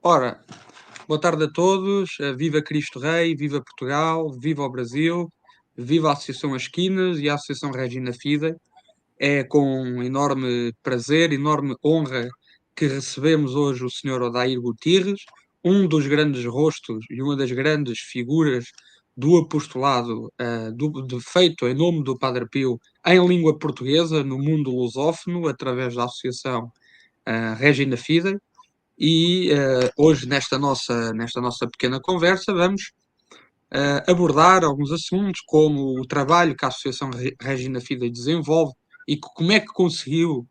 Ora, boa tarde a todos, viva Cristo Rei, viva Portugal, viva o Brasil, viva a Associação As Quinas e a Associação Regina Fidei. É com enorme prazer, enorme honra que recebemos hoje o Sr. Odair Gutierrez, um dos grandes rostos e uma das grandes figuras do apostolado feito em nome do Padre Pio em língua portuguesa no mundo lusófono, através da Associação Regina Fidei. E hoje, nesta nossa pequena conversa, vamos abordar alguns assuntos, como o trabalho que a Associação Regina Fidei desenvolve e como é que conseguiu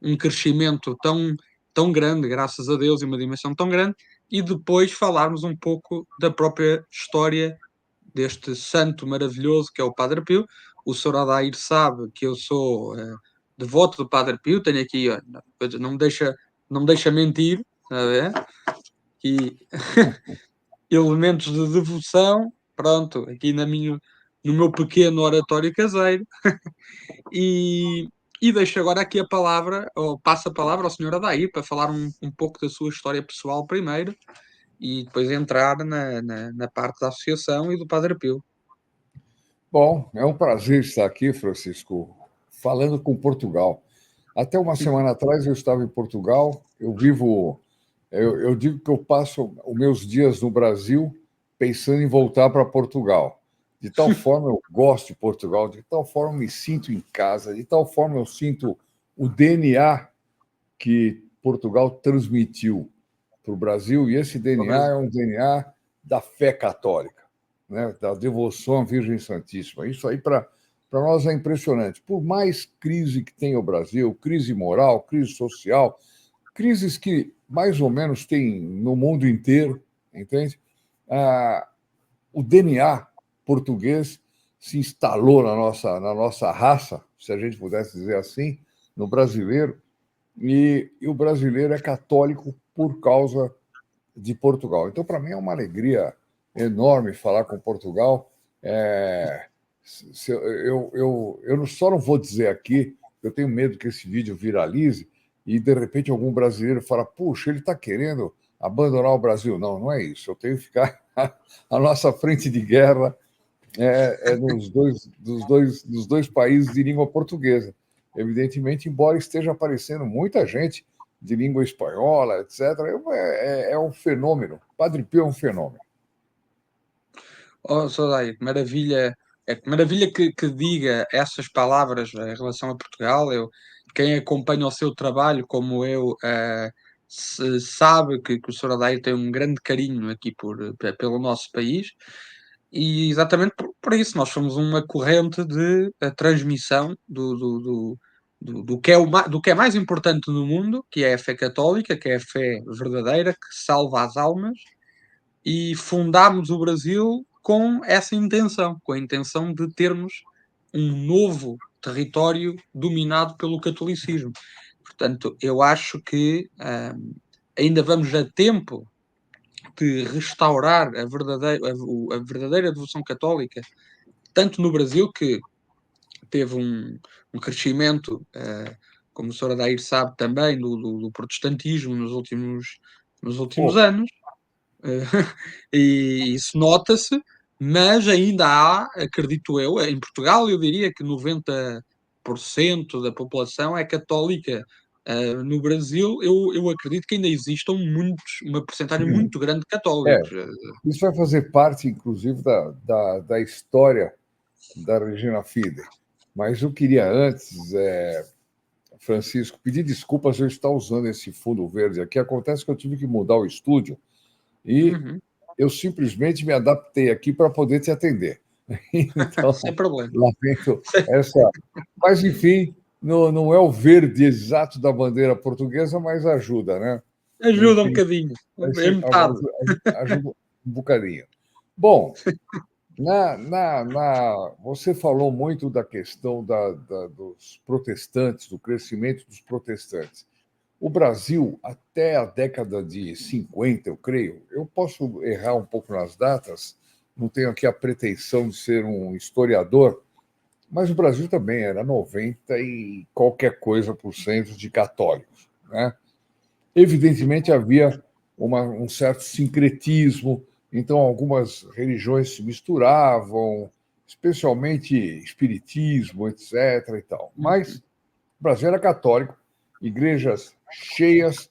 um crescimento tão grande, graças a Deus, e uma dimensão tão grande, e depois falarmos um pouco da própria história deste santo maravilhoso que é o Padre Pio. O Sr. Adair sabe que eu sou devoto do Padre Pio, tenho aqui, ó, não me deixa mentir, está a ver? E elementos de devoção, pronto, aqui no meu pequeno oratório caseiro. E, e deixo agora aqui a palavra, ou passo a palavra ao Sr. Adair para falar um pouco da sua história pessoal primeiro e depois entrar na parte da associação e do Padre Pio. Bom, é um prazer estar aqui, Francisco, falando com Portugal. Até uma semana atrás eu estava em Portugal. Eu digo que eu passo os meus dias no Brasil pensando em voltar para Portugal. De tal forma eu gosto de Portugal, de tal forma eu me sinto em casa, de tal forma eu sinto o DNA que Portugal transmitiu para o Brasil, e esse DNA é um DNA da fé católica, né? Da devoção à Virgem Santíssima. Isso aí, para nós, é impressionante. Por mais crise que tem o Brasil, crise moral, crise social, crises que mais ou menos tem no mundo inteiro, entende? O DNA português se instalou na nossa raça, se a gente pudesse dizer assim, no brasileiro, e o brasileiro é católico por causa de Portugal. Então, para mim, é uma alegria enorme falar com Portugal. Eu só não vou dizer aqui, eu tenho medo que esse vídeo viralize e, de repente, algum brasileiro fala: puxa, ele está querendo abandonar o Brasil. Não, não é isso. Eu tenho que ficar. A nossa frente de guerra é dos dois países de língua portuguesa. Evidentemente, embora esteja aparecendo muita gente de língua espanhola, etc., é um fenômeno. Padre Pio é um fenômeno. Oh, Soraya, que maravilha que diga essas palavras em relação a Portugal. Quem acompanha o seu trabalho, como eu, sabe que o Sr. Adair tem um grande carinho aqui pelo nosso país, e exatamente por isso nós somos uma corrente de transmissão do que é mais importante no mundo, que é a fé católica, que é a fé verdadeira, que salva as almas, e fundámos o Brasil com essa intenção, com a intenção de termos um novo território dominado pelo catolicismo. Portanto, eu acho que ainda vamos a tempo de restaurar a verdadeira devoção católica, tanto no Brasil, que teve um crescimento, como o Sr. Adair sabe também, do protestantismo nos últimos Pô, anos, e isso nota-se, mas ainda há, acredito eu, em Portugal eu diria que 90% da população é católica. No Brasil, eu acredito que ainda existam uma porcentagem muito grande de é, católicos. isso vai fazer parte, inclusive, da história da Regina Fidei. Mas eu queria antes, Francisco, pedir desculpas eu estar usando esse fundo verde aqui. Acontece que eu tive que mudar o estúdio e Uhum. eu simplesmente me adaptei aqui para poder te atender. Então, Sem problema. lamento essa. Mas, enfim, não é o verde exato da bandeira portuguesa, mas ajuda, né? Ajuda um Enfim, bocadinho, é metade. ajuda um bocadinho. Bom, você falou muito da questão dos protestantes, do crescimento dos protestantes. O Brasil, até a década de 50, eu creio, eu posso errar um pouco nas datas, não tenho aqui a pretensão de ser um historiador, mas o Brasil também era 90 e qualquer coisa por cento de católicos, né? Evidentemente, havia um certo sincretismo, então algumas religiões se misturavam, especialmente espiritismo, etc. e tal. Mas o Brasil era católico, igrejas cheias,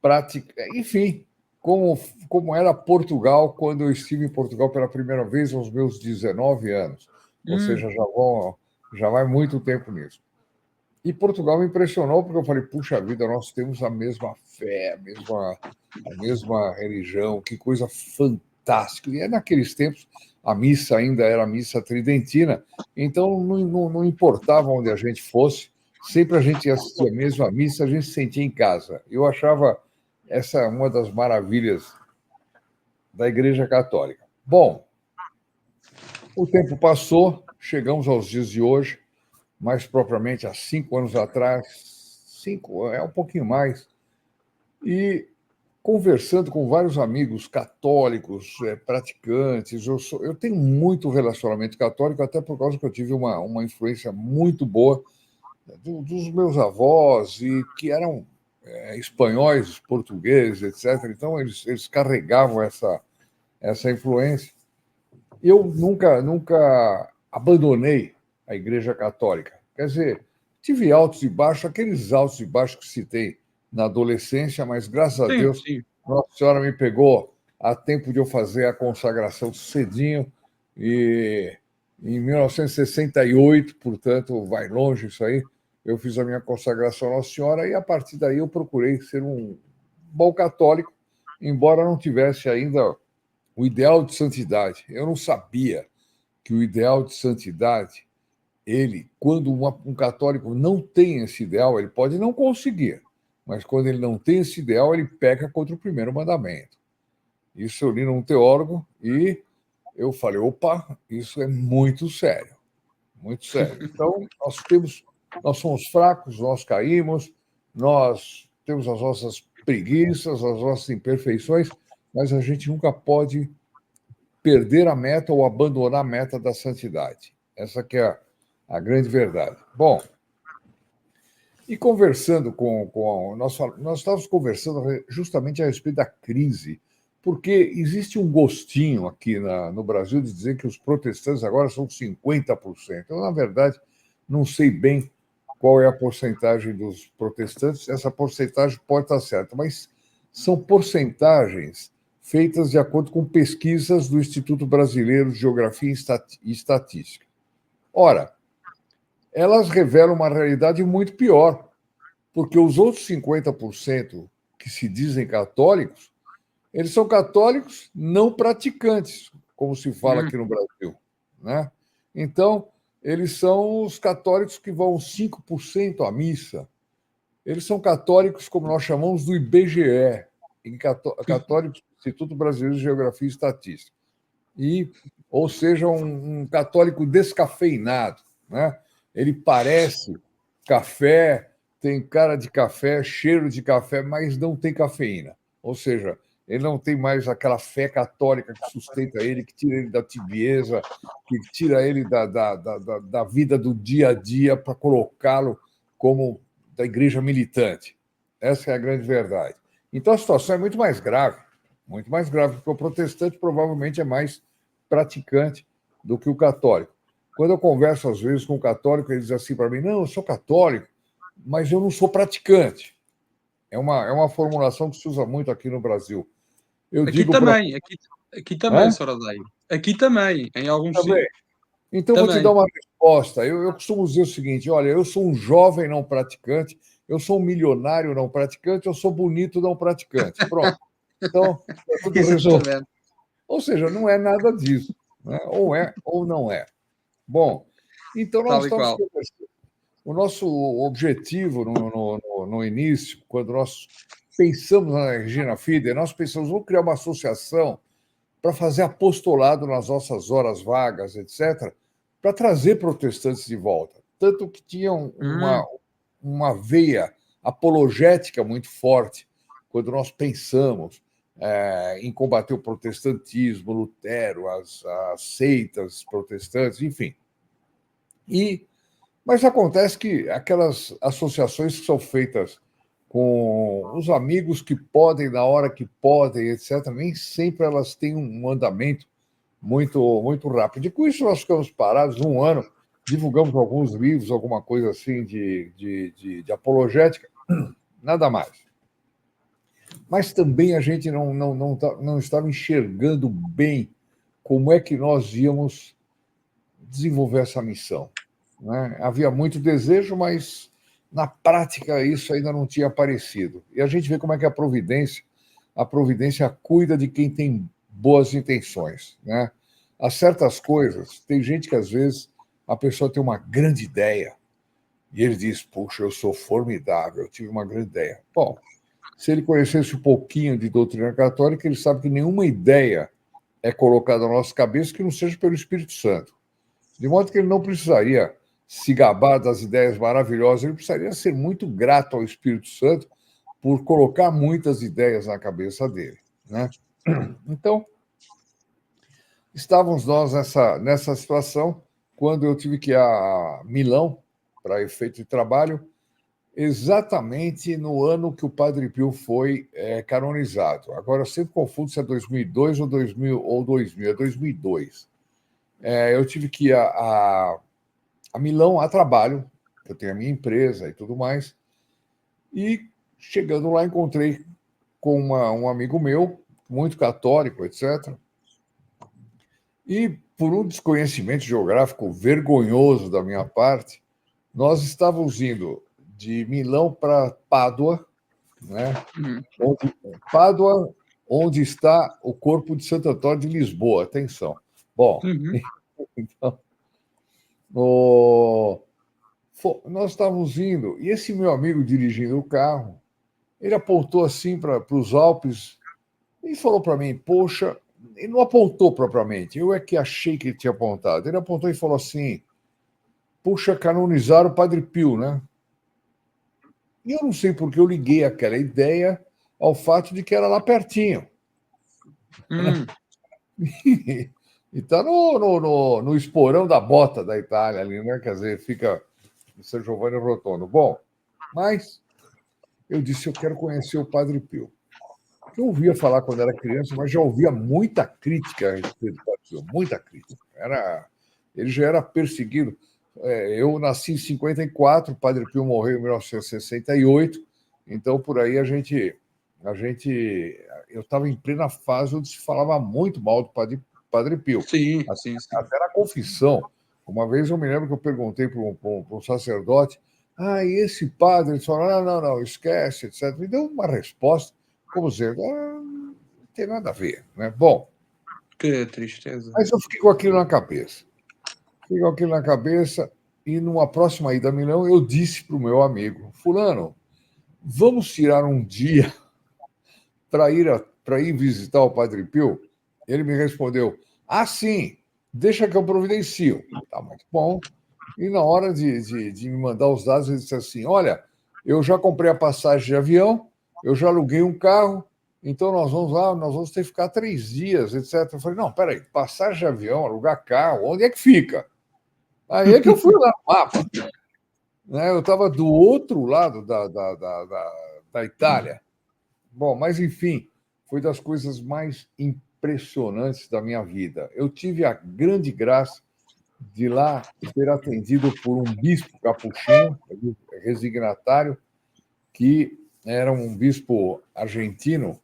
prática, enfim, como era Portugal quando eu estive em Portugal pela primeira vez aos meus 19 anos. Ou Hum, seja, já vai muito tempo nisso. E Portugal me impressionou porque eu falei, puxa vida, nós temos a mesma fé, a mesma religião, que coisa fantástica. E naqueles tempos a missa ainda era a missa tridentina, então não importava onde a gente fosse, sempre a gente assistia a mesma missa, a gente se sentia em casa. Eu achava essa uma das maravilhas da Igreja Católica. Bom, o tempo passou, chegamos aos dias de hoje, mais propriamente há 5 anos atrás, cinco, é um pouquinho mais, e conversando com vários amigos católicos, praticantes, eu tenho muito relacionamento católico, até por causa que eu tive uma influência muito boa dos meus avós, e que eram espanhóis, portugueses, etc. Então, eles carregavam essa influência. Eu nunca abandonei a Igreja Católica. Quer dizer, tive altos e baixos, aqueles altos e baixos que se tem na adolescência, mas graças a sim, Deus, sim. Nossa Senhora me pegou a tempo de eu fazer a consagração cedinho, e em 1968, portanto, vai longe isso aí, eu fiz a minha consagração à Nossa Senhora e a partir daí eu procurei ser um bom católico, embora não tivesse ainda o ideal de santidade. Eu não sabia que o ideal de santidade, quando um católico não tem esse ideal, ele pode não conseguir, mas quando ele não tem esse ideal, ele peca contra o primeiro mandamento. Isso eu li num teólogo e eu falei, opa, isso é muito sério, muito sério. Então, nós somos fracos, nós caímos, nós temos as nossas preguiças, as nossas imperfeições, mas a gente nunca pode perder a meta ou abandonar a meta da santidade. Essa que é a grande verdade. Bom, e conversando nós estávamos conversando justamente a respeito da crise, porque existe um gostinho aqui no Brasil de dizer que os protestantes agora são 50%. Eu, na verdade, não sei bem qual é a porcentagem dos protestantes, essa porcentagem pode estar certa, mas são porcentagens feitas de acordo com pesquisas do Instituto Brasileiro de Geografia e Estatística. Ora, elas revelam uma realidade muito pior, porque os outros 50% que se dizem católicos, eles são católicos não praticantes, como se fala Hum, aqui no Brasil, né? Então, eles são os católicos que vão 5% à missa. Eles são católicos, como nós chamamos, do IBGE, Católicos do Instituto Brasileiro de Geografia e Estatística. Ou seja, um católico descafeinado, né? Ele parece café, tem cara de café, cheiro de café, mas não tem cafeína. Ou seja, ele não tem mais aquela fé católica que sustenta ele, que tira ele da tibieza, que tira ele da vida do dia a dia para colocá-lo como da igreja militante. Essa é a grande verdade. Então a situação é muito mais grave, porque o protestante provavelmente é mais praticante do que o católico. Quando eu converso, às vezes, com o católico, ele diz assim para mim: não, eu sou católico, mas eu não sou praticante. É uma formulação que se usa muito aqui no Brasil. Eu aqui digo para. também, aqui também, Hã? Soradeio. Aqui também, em alguns Tá bem. sítios. Então, vou te dar Também. uma resposta. Eu costumo dizer o seguinte: olha, eu sou um jovem não praticante, eu sou um milionário não praticante, eu sou bonito não praticante. Pronto. Então, é tudo resolvido. Exatamente, Ou seja, não é nada disso. Né? Ou é ou não é. Bom, então nós tal e estamos qual. conversando. O nosso objetivo no início, quando nós pensamos na Regina Fiden, nós pensamos, vamos criar uma associação para fazer apostolado nas nossas horas vagas, etc., para trazer protestantes de volta. Tanto que tinham Hum, uma veia apologética muito forte quando nós pensamos em combater o protestantismo, Lutero, as seitas protestantes, enfim. Mas acontece que aquelas associações que são feitas com os amigos que podem, na hora que podem, etc., nem sempre elas têm um andamento muito rápido. E com isso, nós ficamos parados um ano, divulgamos alguns livros, alguma coisa assim de apologética, nada mais. Mas também a gente não estava enxergando bem como é que nós íamos desenvolver essa missão. Né? Havia muito desejo, mas na prática isso ainda não tinha aparecido. E a gente vê como é que a providência cuida de quem tem boas intenções. Né? Há certas coisas, tem gente que às vezes a pessoa tem uma grande ideia e ele diz, puxa, eu sou formidável, eu tive uma grande ideia. Bom, se ele conhecesse um pouquinho de doutrina católica, ele sabe que nenhuma ideia é colocada na nossa cabeça que não seja pelo Espírito Santo. De modo que ele não precisaria se gabar das ideias maravilhosas, ele precisaria ser muito grato ao Espírito Santo por colocar muitas ideias na cabeça dele. Né? Então, estávamos nós nessa situação quando eu tive que ir a Milão para efeito de trabalho, exatamente no ano que o Padre Pio foi canonizado. Agora, eu sempre confundo se é 2002 ou 2000, é 2002. Eu tive que ir a Milão a trabalho, eu tenho a minha empresa e tudo mais, e chegando lá encontrei com um amigo meu, muito católico, etc., e por um desconhecimento geográfico vergonhoso da minha parte, nós estávamos indo de Milão para Pádua, né? Pádua, onde está o corpo de Santo Antônio de Lisboa. Atenção. Bom, então, nós estávamos indo, e esse meu amigo dirigindo o carro, ele apontou assim para os Alpes e falou para mim, poxa, ele não apontou propriamente, eu é que achei que ele tinha apontado. Ele apontou e falou assim, puxa, canonizar o Padre Pio, né? E eu não sei porque eu liguei aquela ideia ao fato de que era lá pertinho. E está no esporão da bota da Itália ali, né? Quer dizer, fica em São Giovanni Rotondo. Bom, mas eu disse, eu quero conhecer o Padre Pio. Eu ouvia falar quando era criança, mas já ouvia muita crítica a respeito do Padre Pio, muita crítica. Ele já era perseguido. Eu nasci em 54, o Padre Pio morreu em 1968, então por aí eu estava em plena fase onde se falava muito mal do Padre Pio. Sim. Até na confissão. Uma vez eu me lembro que eu perguntei para um sacerdote, e esse padre? Ele falou, não, esquece, etc. Me deu uma resposta, como dizer, não tem nada a ver. Né? Bom, que tristeza. Mas eu fiquei com aquilo na cabeça. E numa próxima ida a Milão, eu disse para o meu amigo, fulano, vamos tirar um dia para ir visitar o Padre Pio? Ele me respondeu, sim, deixa que eu providencio. Tá muito bom. E na hora de me mandar os dados, ele disse assim, olha, eu já comprei a passagem de avião, eu já aluguei um carro, então nós vamos lá, nós vamos ter que ficar 3 dias, etc. Eu falei, não, peraí, passagem de avião, alugar carro, onde é que fica? Aí é que eu fui lá no mapa. Né? Eu estava do outro lado da Itália. Bom, mas enfim, foi das coisas mais impressionantes da minha vida. Eu tive a grande graça de lá ser atendido por um bispo capuchinho, resignatário, que era um bispo argentino,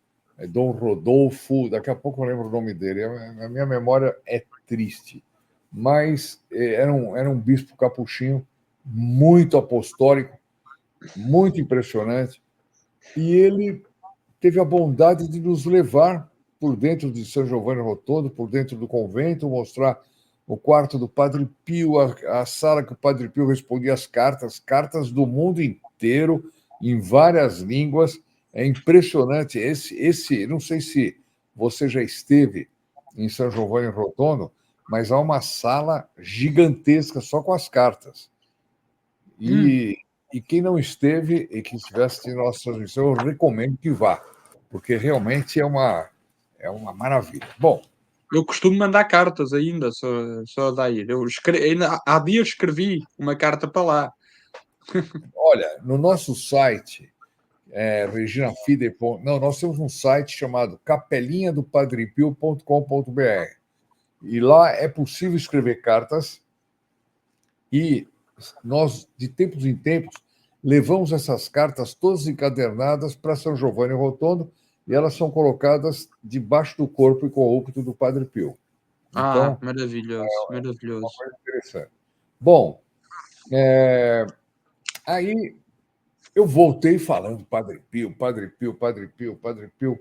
Dom Rodolfo, daqui a pouco eu lembro o nome dele, a minha memória é triste, mas era um bispo capuchinho muito apostólico, muito impressionante, e ele teve a bondade de nos levar por dentro de São Giovanni Rotondo, por dentro do convento, mostrar o quarto do Padre Pio, a sala que o Padre Pio respondia as cartas do mundo inteiro, em várias línguas. É impressionante. Não sei se você já esteve em São Giovanni Rotondo, mas há uma sala gigantesca só com as cartas. E quem não esteve e que estivesse assistindo a nossa transmissão, eu recomendo que vá, porque realmente é uma maravilha. Bom, eu costumo mandar cartas ainda, só daí. Ainda há dias escrevi uma carta para lá. Olha, no nosso site, Regina Fide. Não, nós temos um site chamado capelinhadopadrepio.com.br. E lá é possível escrever cartas e nós, de tempos em tempos, levamos essas cartas todas encadernadas para São Giovanni Rotondo e elas são colocadas debaixo do corpo e corrupto do Padre Pio. Então, Maravilhoso, é uma maravilhoso. coisa interessante. Bom, aí eu voltei falando Padre Pio, Padre Pio, Padre Pio, Padre Pio.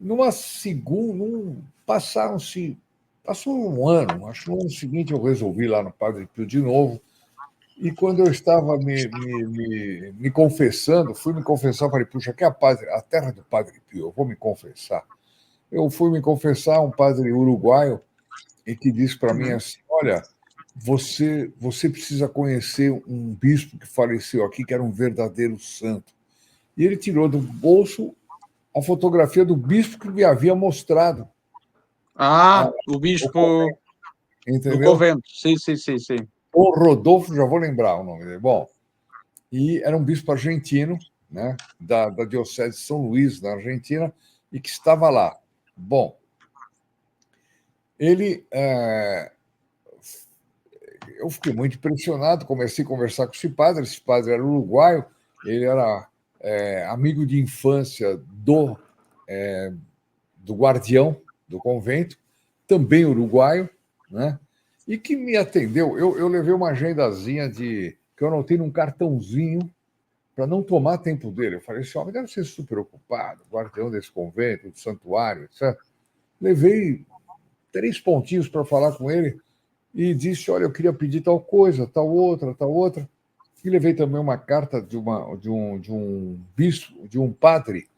Numa segunda, passou um ano, acho que no ano seguinte eu resolvi lá no Padre Pio de novo. E quando eu estava me confessando, fui me confessar, falei, puxa, aqui é a terra do Padre Pio, eu vou me confessar. Eu fui me confessar a um padre uruguaio e que disse para mim Uhum. assim, olha, você precisa conhecer um bispo que faleceu aqui, que era um verdadeiro santo. E ele tirou do bolso a fotografia do bispo que me havia mostrado. O O bispo convento, do entendeu? convento. Sim, sim, sim, sim. O Rodolfo, já vou lembrar o nome dele. Bom, e era um bispo argentino, né, da Diocese de São Luís, na Argentina, e que estava lá. Bom, ele. Eu fiquei muito impressionado, comecei a conversar com esse padre era uruguaio, ele era amigo de infância do guardião do convento, também uruguaio, né? E que me atendeu. Eu levei uma agendazinha que eu anotei num cartãozinho para não tomar tempo dele. Eu falei, esse homem deve ser super ocupado, guardião desse convento, do santuário, etc. Levei 3 pontinhos para falar com ele e disse, olha, eu queria pedir tal coisa, tal outra, tal outra. E levei também uma carta de um bispo, de um padre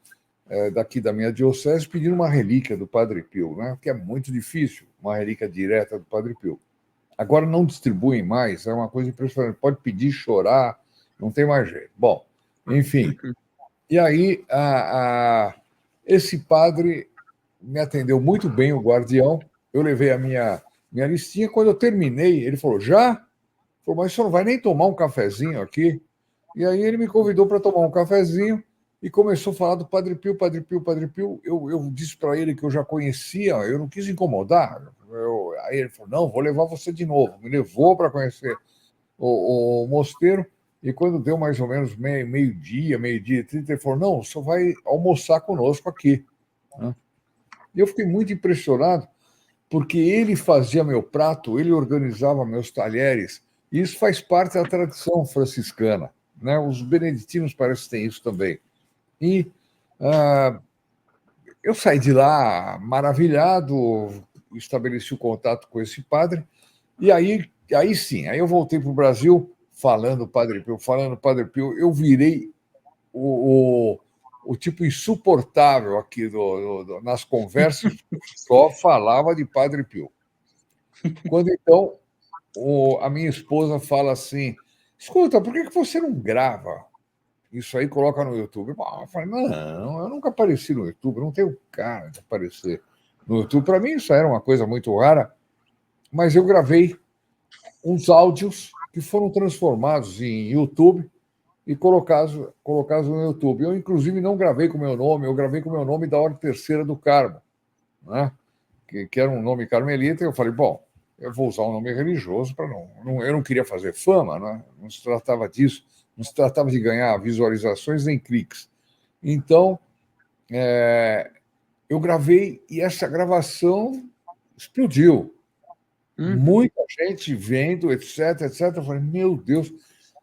daqui da minha diocese, pedindo uma relíquia do Padre Pio, né? Que é muito difícil, uma relíquia direta do Padre Pio. Agora não distribuem mais, é uma coisa impressionante. Pode pedir, chorar, não tem mais jeito. Bom, enfim. E aí, esse padre me atendeu muito bem, o guardião. Eu levei a minha listinha. Quando eu terminei, ele falou: já? Falou, mas você não vai nem tomar um cafezinho aqui? E aí ele me convidou para tomar um cafezinho e começou a falar do Padre Pio, Padre Pio, Padre Pio. Eu disse para ele que eu já conhecia, eu não quis incomodar. Aí ele falou: não, vou levar você de novo. Me levou para conhecer o mosteiro. E quando deu mais ou menos meio-dia, meio-dia e 30, ele falou: não, você vai almoçar conosco aqui. E eu fiquei muito impressionado, porque ele fazia meu prato, ele organizava meus talheres. E isso faz parte da tradição franciscana. Né? Os beneditinos parecem que têm isso também. E eu saí de lá maravilhado, estabeleci o contato com esse padre, e aí sim, aí eu voltei para o Brasil falando Padre Pio, eu virei o tipo insuportável aqui nas conversas, só falava de Padre Pio. Quando então a minha esposa fala assim: escuta, por que você não grava isso aí, coloca no YouTube? Eu falei: não, eu nunca apareci no YouTube, não tenho cara de aparecer no YouTube. Para mim, isso era uma coisa muito rara, mas eu gravei uns áudios que foram transformados em YouTube e colocados no YouTube. Eu, inclusive, não gravei com o meu nome, eu gravei com o meu nome da Ordem Terceira do Carmo, né? que era um nome carmelita, e eu falei, bom, eu vou usar um nome religioso para eu não queria fazer fama, né? Não se tratava disso, não se tratava de ganhar visualizações nem cliques. Então, eu gravei e essa gravação explodiu. Muita gente vendo, etc, etc. Eu falei, meu Deus.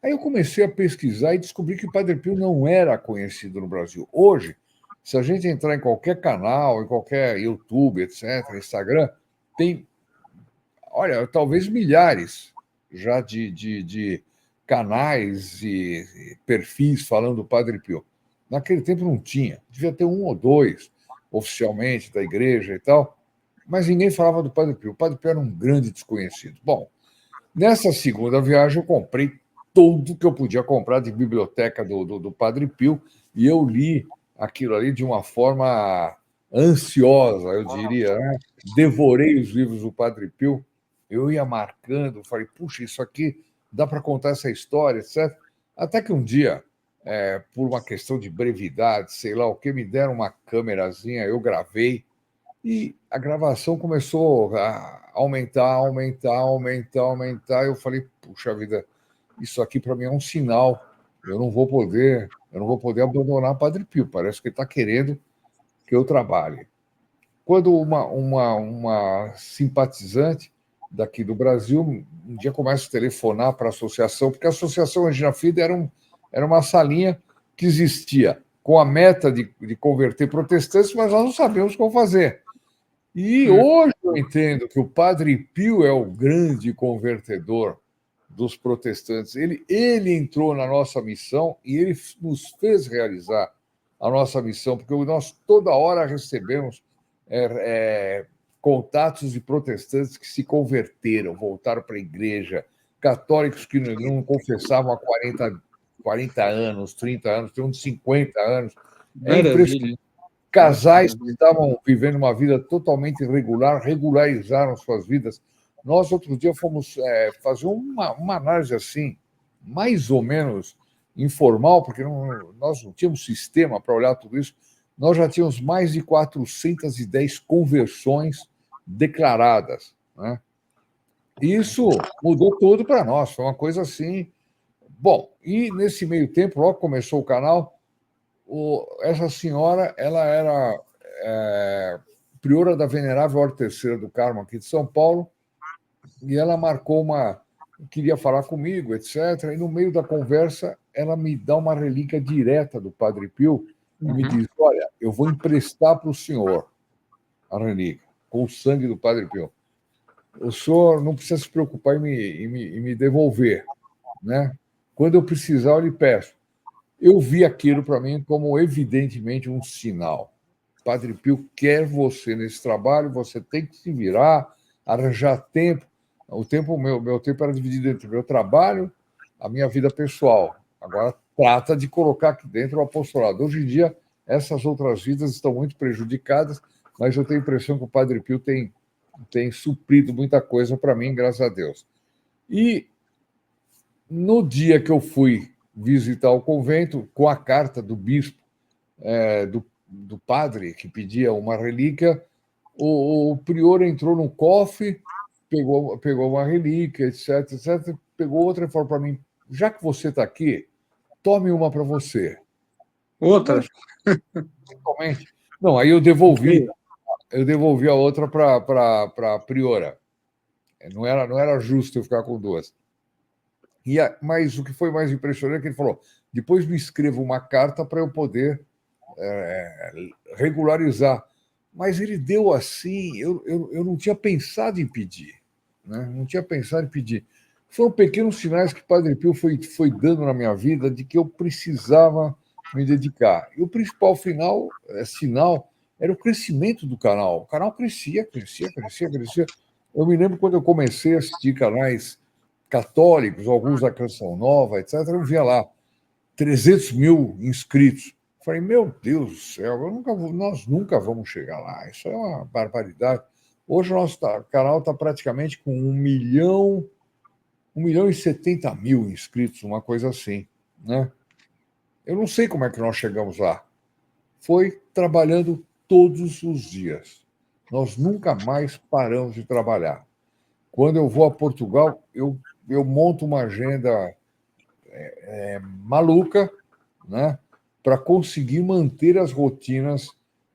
Aí eu comecei a pesquisar e descobri que o Padre Pio não era conhecido no Brasil. Hoje, se a gente entrar em qualquer canal, em qualquer YouTube, etc., Instagram, tem, olha, talvez milhares já de canais e perfis falando do Padre Pio. Naquele tempo não tinha, devia ter um ou dois oficialmente da igreja e tal, mas ninguém falava do Padre Pio. O Padre Pio era um grande desconhecido. Bom, nessa segunda viagem eu comprei tudo que eu podia comprar de biblioteca do Padre Pio e eu li aquilo ali de uma forma ansiosa, eu diria, né? Devorei os livros do Padre Pio, eu ia marcando, falei, puxa, isso aqui dá para contar essa história, etc. Até que um dia por uma questão de brevidade, sei lá o que, me deram uma câmerazinha, eu gravei, e a gravação começou a aumentar, aumentar, aumentar, aumentar. Eu falei, puxa vida, isso aqui para mim é um sinal. Eu não vou poder abandonar Padre Pio. Parece que ele está querendo que eu trabalhe. Quando uma simpatizante daqui do Brasil um dia começa a telefonar para a associação, porque a Associação Regina Fida era uma salinha que existia com a meta de converter protestantes, mas nós não sabíamos como fazer. E hoje eu entendo que o Padre Pio é o grande convertedor dos protestantes. Ele entrou na nossa missão e ele nos fez realizar a nossa missão, porque nós toda hora recebemos contatos de protestantes que se converteram, voltaram para a igreja, católicos que não confessavam há 40 anos, 30 anos, tem uns 50 anos. É impressionante. Maravilha. Casais que estavam vivendo uma vida totalmente irregular, regularizaram suas vidas. Nós, outro dia, fomos fazer uma análise assim, mais ou menos informal, porque nós não tínhamos sistema para olhar tudo isso. Nós já tínhamos mais de 410 conversões declaradas. Né? E isso mudou tudo para nós, foi uma coisa assim. Bom, e nesse meio tempo, logo começou o canal, essa senhora, ela era priora da Venerável Ordem Terceira do Carmo, aqui de São Paulo, e ela marcou queria falar comigo, etc. E no meio da conversa, ela me dá uma relíquia direta do Padre Pio e me diz: olha, eu vou emprestar para o senhor a relíquia, com o sangue do Padre Pio. O senhor não precisa se preocupar em me devolver. Né? Quando eu precisar, eu lhe peço. Eu vi aquilo para mim como, evidentemente, um sinal. Padre Pio quer você nesse trabalho, você tem que se virar, arranjar tempo. Meu tempo era dividido entre o meu trabalho, a minha vida pessoal. Agora, trata de colocar aqui dentro o apostolado. Hoje em dia, essas outras vidas estão muito prejudicadas, mas eu tenho a impressão que o Padre Pio tem suprido muita coisa para mim, graças a Deus. E no dia que eu fui visitar o convento, com a carta do bispo, do padre que pedia uma relíquia, o prior entrou no cofre, pegou uma relíquia, etc, etc, pegou outra e falou para mim: já que você está aqui, tome uma para você. Outra? Totalmente. Não, aí eu devolvi a outra para a priora. Não era justo eu ficar com duas. Mas o que foi mais impressionante é que ele falou: depois me escreva uma carta para eu poder regularizar. Mas ele deu assim, eu não tinha pensado em pedir. Né? Não tinha pensado em pedir. Foram pequenos sinais que o Padre Pio foi dando na minha vida de que eu precisava me dedicar. E o principal sinal era o crescimento do canal. O canal crescia, crescia, crescia, crescia. Eu me lembro quando eu comecei a assistir canais católicos, alguns da Canção Nova, etc., eu via lá 300 mil inscritos. Falei, meu Deus do céu, nós nunca vamos chegar lá. Isso é uma barbaridade. Hoje o nosso canal está praticamente com 1.070.000 inscritos, uma coisa assim. Né? Eu não sei como é que nós chegamos lá. Foi trabalhando todos os dias. Nós nunca mais paramos de trabalhar. Quando eu vou a Portugal, eu monto uma agenda maluca, né, para conseguir manter as rotinas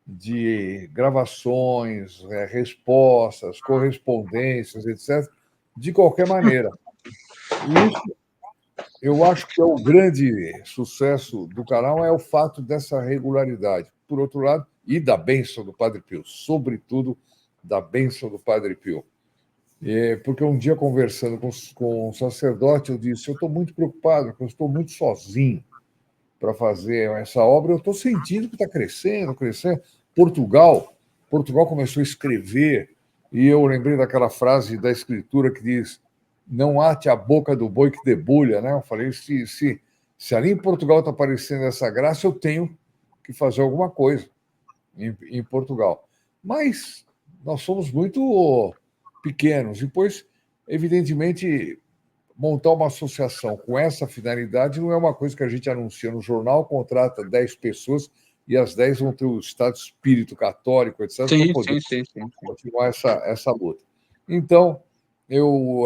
de gravações, respostas, correspondências, etc., de qualquer maneira. E isso, eu acho que é o grande sucesso do canal, é o fato dessa regularidade. Por outro lado, e da bênção do Padre Pio, sobretudo da bênção do Padre Pio. Porque um dia, conversando com um sacerdote, eu disse: eu estou muito preocupado, porque eu estou muito sozinho para fazer essa obra. Eu estou sentindo que está crescendo, crescendo. Portugal começou a escrever, e eu lembrei daquela frase da Escritura que diz: não ate a boca do boi que debulha. Né? Eu falei: se ali em Portugal está aparecendo essa graça, eu tenho que fazer alguma coisa em Portugal. Mas nós somos muito pequenos. Depois, evidentemente, montar uma associação com essa finalidade não é uma coisa que a gente anuncia no jornal, contrata 10 pessoas e as 10 vão ter o estado de espírito católico, etc., para Sim, poder sim, sim, sim, sim. continuar essa luta. Então, eu,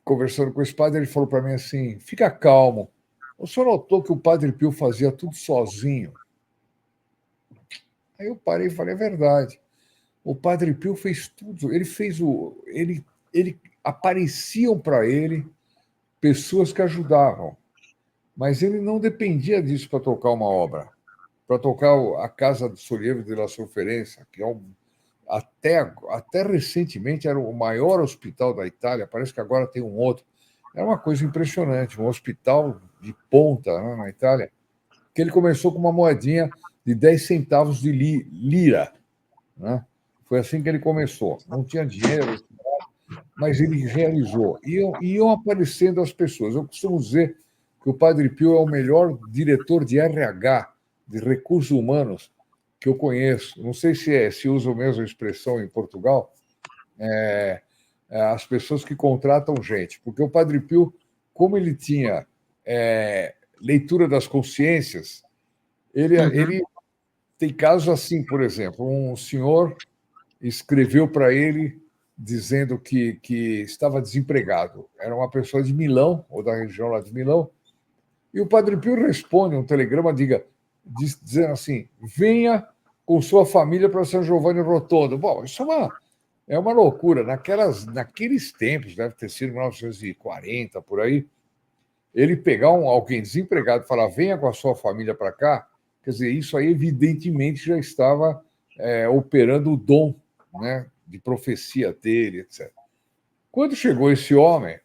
conversando com esse padre, ele falou para mim assim: fica calmo. O senhor notou que o Padre Pio fazia tudo sozinho? Aí eu parei e falei: é verdade. O Padre Pio fez tudo. Ele fez o. Ele apareciam para ele pessoas que ajudavam, mas ele não dependia disso para tocar uma obra, para tocar a Casa do Sollievo de la Sofferenza, que é até recentemente era o maior hospital da Itália, parece que agora tem um outro. É uma coisa impressionante, um hospital de ponta, né, na Itália, que ele começou com uma moedinha de 10 centavos de lira. Né? Foi assim que ele começou. Não tinha dinheiro, mas ele realizou. Iam aparecendo as pessoas. Eu costumo dizer que o Padre Pio é o melhor diretor de RH, de recursos humanos, que eu conheço. Não sei se usa a mesma expressão em Portugal, as pessoas que contratam gente. Porque o Padre Pio, como ele tinha leitura das consciências, Uhum. ele tem casos assim, por exemplo, um senhor escreveu para ele dizendo que estava desempregado. Era uma pessoa de Milão, ou da região lá de Milão, e o Padre Pio responde um telegrama dizendo assim: venha com sua família para São Giovanni Rotondo. Bom, isso é uma loucura. Naqueles tempos, deve ter sido 1940, por aí, ele pegar alguém desempregado e falar: venha com a sua família para cá, quer dizer, isso aí evidentemente já estava operando o dom, né, de profecia dele, etc. Quando chegou esse homem,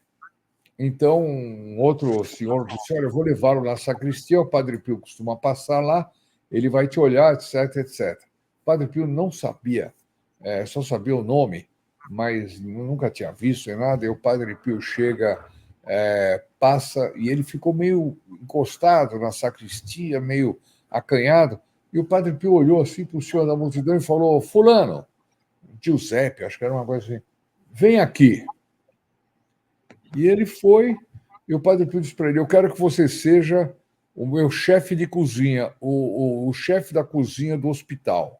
então um outro senhor disse: olha, eu vou levá-lo na sacristia, o Padre Pio costuma passar lá, ele vai te olhar, etc, etc. O Padre Pio não sabia, só sabia o nome, mas nunca tinha visto nem nada, e o Padre Pio chega, passa, e ele ficou meio encostado na sacristia, meio acanhado, e o Padre Pio olhou assim para o senhor da multidão e falou: fulano, Giuseppe, acho que era uma coisa assim, vem aqui. E ele foi, e o Padre Pio disse para ele: eu quero que você seja o meu chefe de cozinha, o chefe da cozinha do hospital.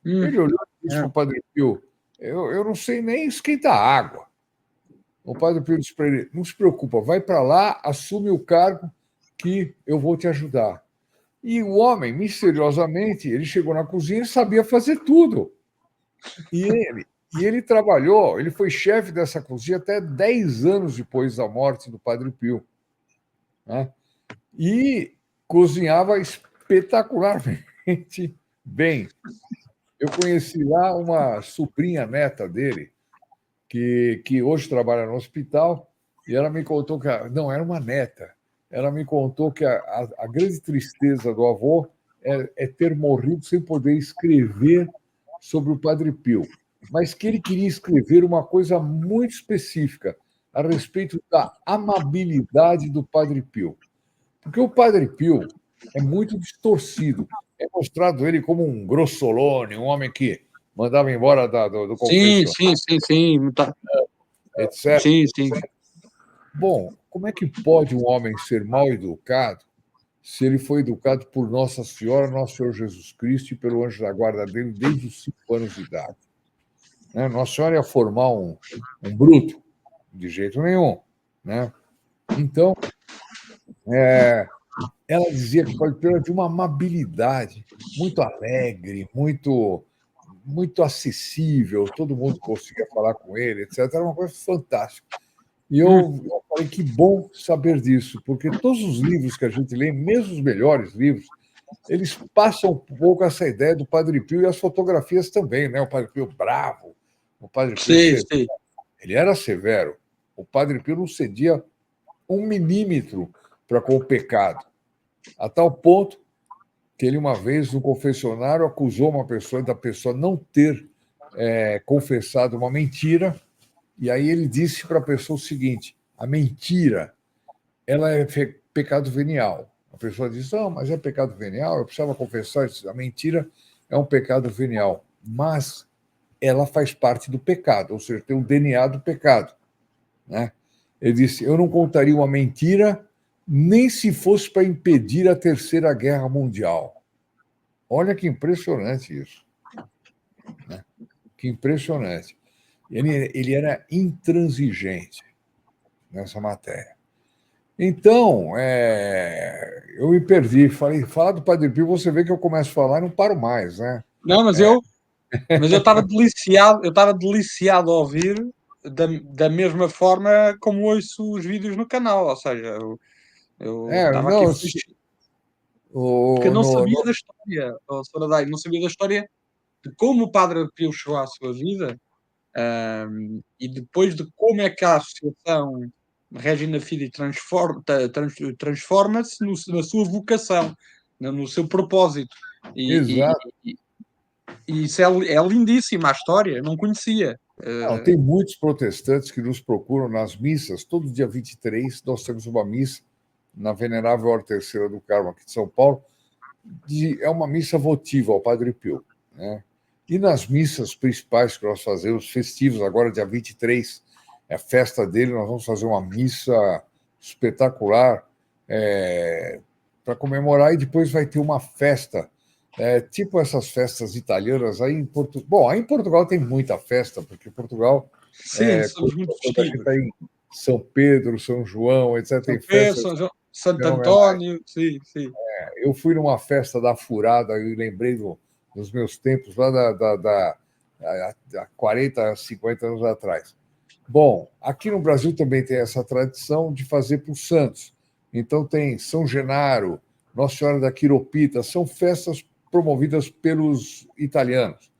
Ele olhou e disse É. para o Padre Pio: eu não sei nem esquentar água. O Padre Pio disse para ele: não se preocupa, vai para lá, assume o cargo que eu vou te ajudar. E o homem, misteriosamente, ele chegou na cozinha e sabia fazer tudo. E ele trabalhou, ele foi chefe dessa cozinha até 10 anos depois da morte do Padre Pio. Né? E cozinhava espetacularmente bem. Eu conheci lá uma sobrinha neta dele, que hoje trabalha no hospital, e ela me contou que. Não, era uma neta. Ela me contou que a grande tristeza do avô é ter morrido sem poder escrever sobre o Padre Pio, mas que ele queria escrever uma coisa muito específica a respeito da amabilidade do Padre Pio. Porque o Padre Pio é muito distorcido. É mostrado ele como um grossolone, um homem que mandava embora do Sim, confessionário, sim, sim, sim. etc. Sim, sim. Bom, como é que pode um homem ser mal educado se ele foi educado por Nossa Senhora, Nosso Senhor Jesus Cristo e pelo anjo da guarda dele desde os 5 anos de idade? Né? Nossa Senhora ia formar um bruto? De jeito nenhum. Né? Então, ela dizia que o Padre Pio era de uma amabilidade muito alegre, muito acessível, todo mundo conseguia falar com ele, etc. Era uma coisa fantástica. E Hum, eu falei: que bom saber disso, porque todos os livros que a gente lê, mesmo os melhores livros, eles passam um pouco essa ideia do Padre Pio e as fotografias também, né? O Padre Pio bravo, o Padre Pio sim, severo. sim. Ele era severo. O Padre Pio não cedia 1 milímetro para com o pecado, a tal ponto que ele, uma vez, no confessionário, acusou uma pessoa da pessoa não ter confessado uma mentira, e aí ele disse para a pessoa o seguinte: a mentira, ela é pecado venial. A pessoa diz: não, mas é pecado venial, eu precisava confessar. A mentira é um pecado venial, mas ela faz parte do pecado, ou seja, tem o DNA do pecado. né? Ele disse: eu não contaria uma mentira nem se fosse para impedir a Terceira Guerra Mundial. Olha que impressionante isso, né? Que impressionante. Ele era intransigente nessa matéria. Então, eu me perdi. Falei, falar do Padre Pio, você vê que eu começo a falar e não paro mais, né? Não, mas eu estava deliciado a ouvir da mesma forma como ouço os vídeos no canal, ou seja, eu estava aqui Não, feliz porque eu não no, sabia no, da história, oh, Sra. Dai, não sabia da história de como o Padre Pio chegou à sua vida, e depois de como é que a associação Regina Fidi transforma-se na sua vocação, no seu propósito. E, exato. e, e isso é lindíssima a história, eu não conhecia. Não, tem muitos protestantes que nos procuram nas missas. Todo dia 23 nós temos uma missa na Venerável Hora Terceira do Carmo, aqui de São Paulo. É uma missa votiva ao Padre Pio, né? E nas missas principais que nós fazemos, festivos, agora dia 23, é a festa dele, nós vamos fazer uma missa espetacular para comemorar, e depois vai ter uma festa, tipo essas festas italianas aí em Portugal. Bom, aí em Portugal tem muita festa, porque Portugal, Sim, quando somos muito a gente festivos. está em São Pedro, São João, etc., São tem Pedro, festas Santo fenomenais. António, sim, sim. Eu fui numa festa da Furada e lembrei dos meus tempos lá há 40, 50 anos atrás. Bom, aqui no Brasil também tem essa tradição de fazer para os santos. Então tem São Genaro, Nossa Senhora da Quiropita, são festas promovidas pelos italianos.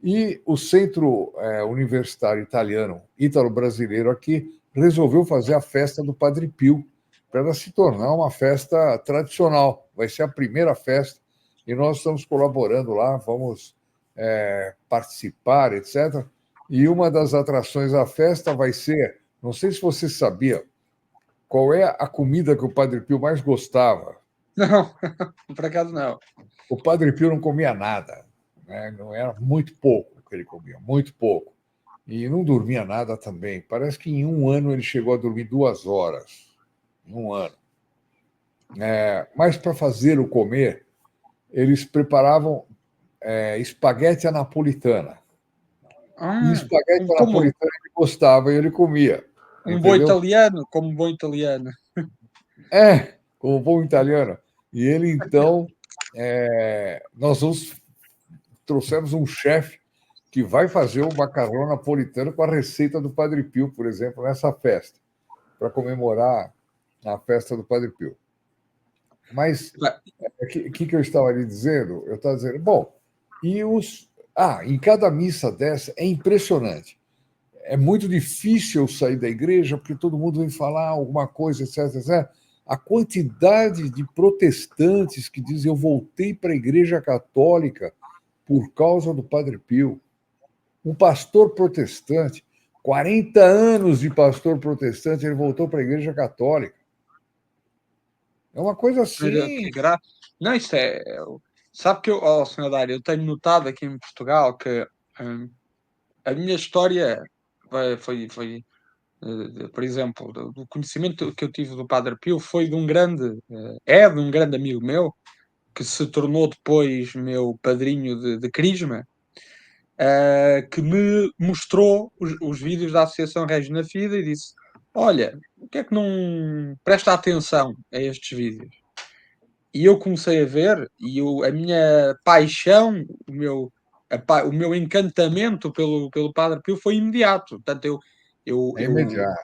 E o Centro Universitário Italiano, Ítalo-Brasileiro aqui, resolveu fazer a festa do Padre Pio, para ela se tornar uma festa tradicional. Vai ser a primeira festa e nós estamos colaborando lá, vamos participar, etc. E uma das atrações da festa vai ser, não sei se você sabia, qual é a comida que o Padre Pio mais gostava. Não, por acaso não. O Padre Pio não comia nada, né? Não era muito pouco que ele comia, muito pouco. E não dormia nada também. Parece que em um ano ele chegou a dormir 2 horas. Em um ano. Mas para fazer o comer, eles preparavam espaguete à napolitana. E Ah, espaguete à como napolitana ele gostava e ele comia. um bom Entendeu? italiano, como um bom italiano. Como bom italiano. E ele, então, nós trouxemos um chefe que vai fazer o macarrão napolitano com a receita do Padre Pio, por exemplo, nessa festa, para comemorar a festa do Padre Pio. Mas o que eu estava lhe dizendo? Eu estava dizendo, bom, e os. Em cada missa dessa é impressionante. É muito difícil eu sair da igreja, porque todo mundo vem falar alguma coisa, etc, etc. A quantidade de protestantes que dizem eu voltei para a igreja católica por causa do Padre Pio. Um pastor protestante, 40 anos de pastor protestante, ele voltou para a igreja católica. É uma coisa assim. Que Não, isso sabe que Senhor Dário, eu tenho notado aqui em Portugal que hum, a minha história foi por exemplo, do conhecimento que eu tive do Padre Pio foi é de um grande amigo meu, que se tornou depois meu padrinho de Crisma, que me mostrou os vídeos da Associação Regina Fida e disse: Olha, o que é que não presta atenção a estes vídeos? E eu comecei a ver, a minha paixão, o meu encantamento pelo Padre Pio foi imediato. Portanto, É eu imediato.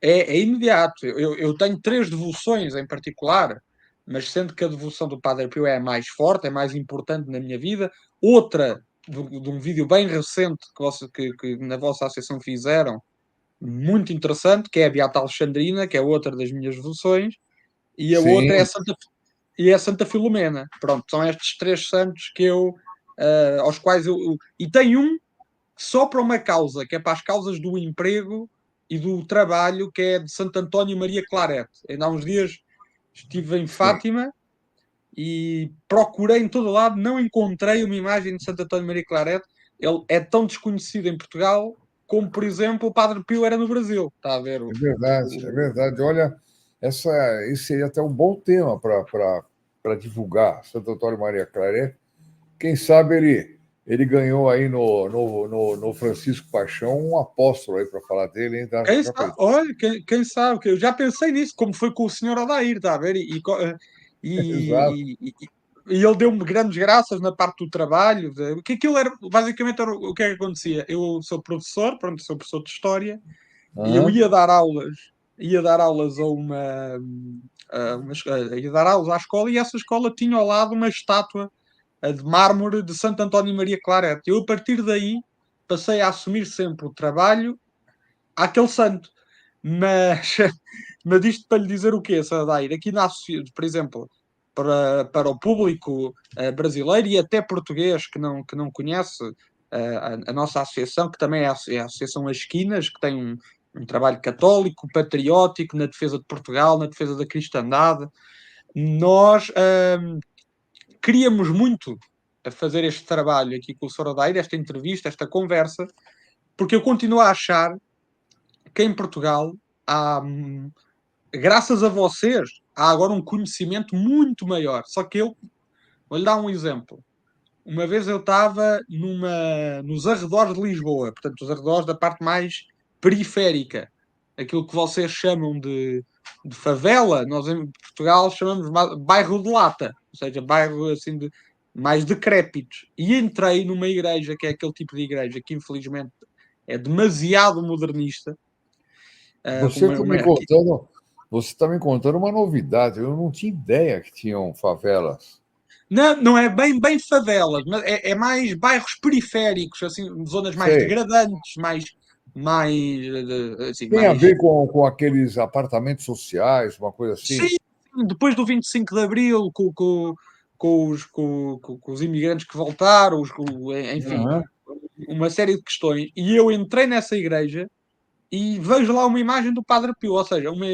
é imediato. Eu tenho três devoções em particular, mas sendo que a devoção do Padre Pio é a mais forte, é mais importante na minha vida. Outra, de um vídeo bem recente que na vossa associação fizeram, muito interessante, que é a Beata Alexandrina, que é outra das minhas devoções, e a outra Sim, é a Santa Filomena. Pronto, são estes três santos que aos quais e tem um só para uma causa, que é para as causas do emprego e do trabalho, que é de Santo António Maria Claret. Ainda há uns dias estive em sim. Fátima e procurei em todo lado, não encontrei uma imagem de Santo António Maria Claret. Ele é tão desconhecido em Portugal como, por exemplo, o Padre Pio era no Brasil. Está a ver? É verdade, é verdade. Olha, esse seria até um bom tema para divulgar. Santo Antônio Maria Claret. Quem sabe ele ganhou aí no Francisco Paixão um apóstolo aí para falar dele, hein? Quem Já sabe, pensou? olha, quem sabe, que eu já pensei nisso, como foi com o senhor Odair, está a ver? Exato. E ele deu-me grandes graças na parte do trabalho, o que aquilo era, basicamente, era o que é que acontecia? Eu sou professor, pronto, sou professor de História, e eu Aham. ia dar aulas ia dar aulas à escola, e essa escola tinha ao lado uma estátua de mármore de Santo António Maria Claret. Eu, a partir daí, passei a assumir sempre o trabalho àquele santo. Mas, mas isto para lhe dizer o quê, Sadair? Aqui na por exemplo, para o público brasileiro e até português que não conhece a nossa associação, que também é a Associação As Esquinas, que tem um trabalho católico, patriótico, na defesa de Portugal, na defesa da cristandade. Nós queríamos muito a fazer este trabalho aqui com o Sorodair, esta entrevista, esta conversa, porque eu continuo a achar que em Portugal há, graças a vocês, há agora um conhecimento muito maior. Só que eu vou-lhe dar um exemplo. Uma vez eu estava nos arredores de Lisboa, portanto, os arredores da parte mais periférica, aquilo que vocês chamam de favela, nós em Portugal chamamos bairro de lata, ou seja, bairro assim de mais decrépitos. E entrei numa igreja, que é aquele tipo de igreja que infelizmente é demasiado modernista. Você está me Aqui, contando, você está me contando uma novidade. Eu não tinha ideia que tinham favelas. não, não é bem favelas, mas é mais bairros periféricos, assim, zonas mais Sei. degradantes, mais, assim, Tem a mais. ver com aqueles apartamentos sociais, uma coisa Sim, assim? depois do 25 de Abril, com os imigrantes que voltaram, enfim, Aham. uma série de questões. E eu entrei nessa igreja e vejo lá uma imagem do Padre Pio, ou seja, uma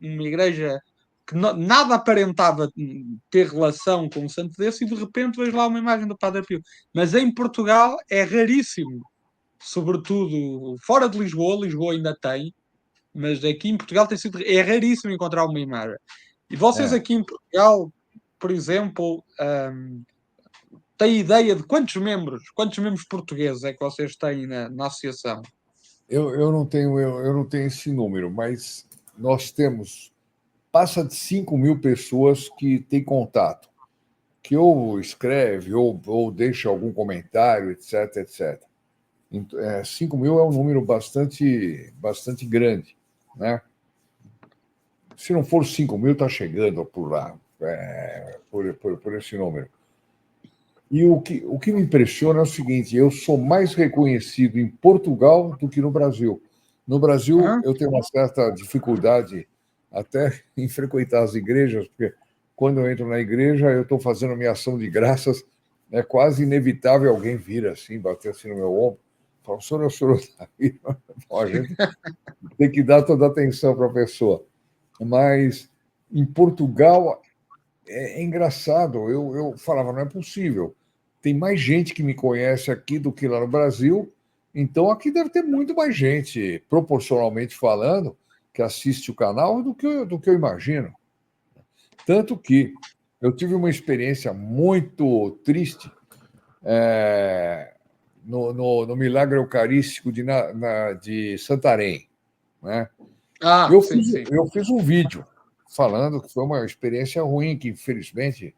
igreja que nada aparentava ter relação com um santo desse, e de repente vejo lá uma imagem do Padre Pio. Mas em Portugal é raríssimo, sobretudo fora de Lisboa. Lisboa ainda tem, mas aqui em Portugal é raríssimo encontrar uma imagem. E vocês É. aqui em Portugal, por exemplo, têm ideia de quantos membros portugueses é que vocês têm na associação? Eu não tenho esse número, mas nós temos, passa de 5.000 pessoas que têm contato, que ou escreve, ou deixa algum comentário, etc, etc. 5.000 é um número bastante grande, né? Se não for 5.000, está chegando por lá, por esse número. E o que me impressiona é o seguinte: eu sou mais reconhecido em Portugal do que no Brasil. No Brasil, Hã? eu tenho uma certa dificuldade até em frequentar as igrejas, porque quando eu entro na igreja, eu estou fazendo minha ação de graças, é quase inevitável alguém vir assim, bater assim no meu ombro, falar: o senhor está aí. Bom, a gente tem que dar toda a atenção para a pessoa. Mas em Portugal é engraçado. Eu falava, não é possível. Tem mais gente que me conhece aqui do que lá no Brasil. Então aqui deve ter muito mais gente, proporcionalmente falando, que assiste o canal do que eu imagino. Tanto que eu tive uma experiência muito triste no Milagre Eucarístico de Santarém, né? Ah, sim, sim. Eu fiz um vídeo falando que foi uma experiência ruim, que infelizmente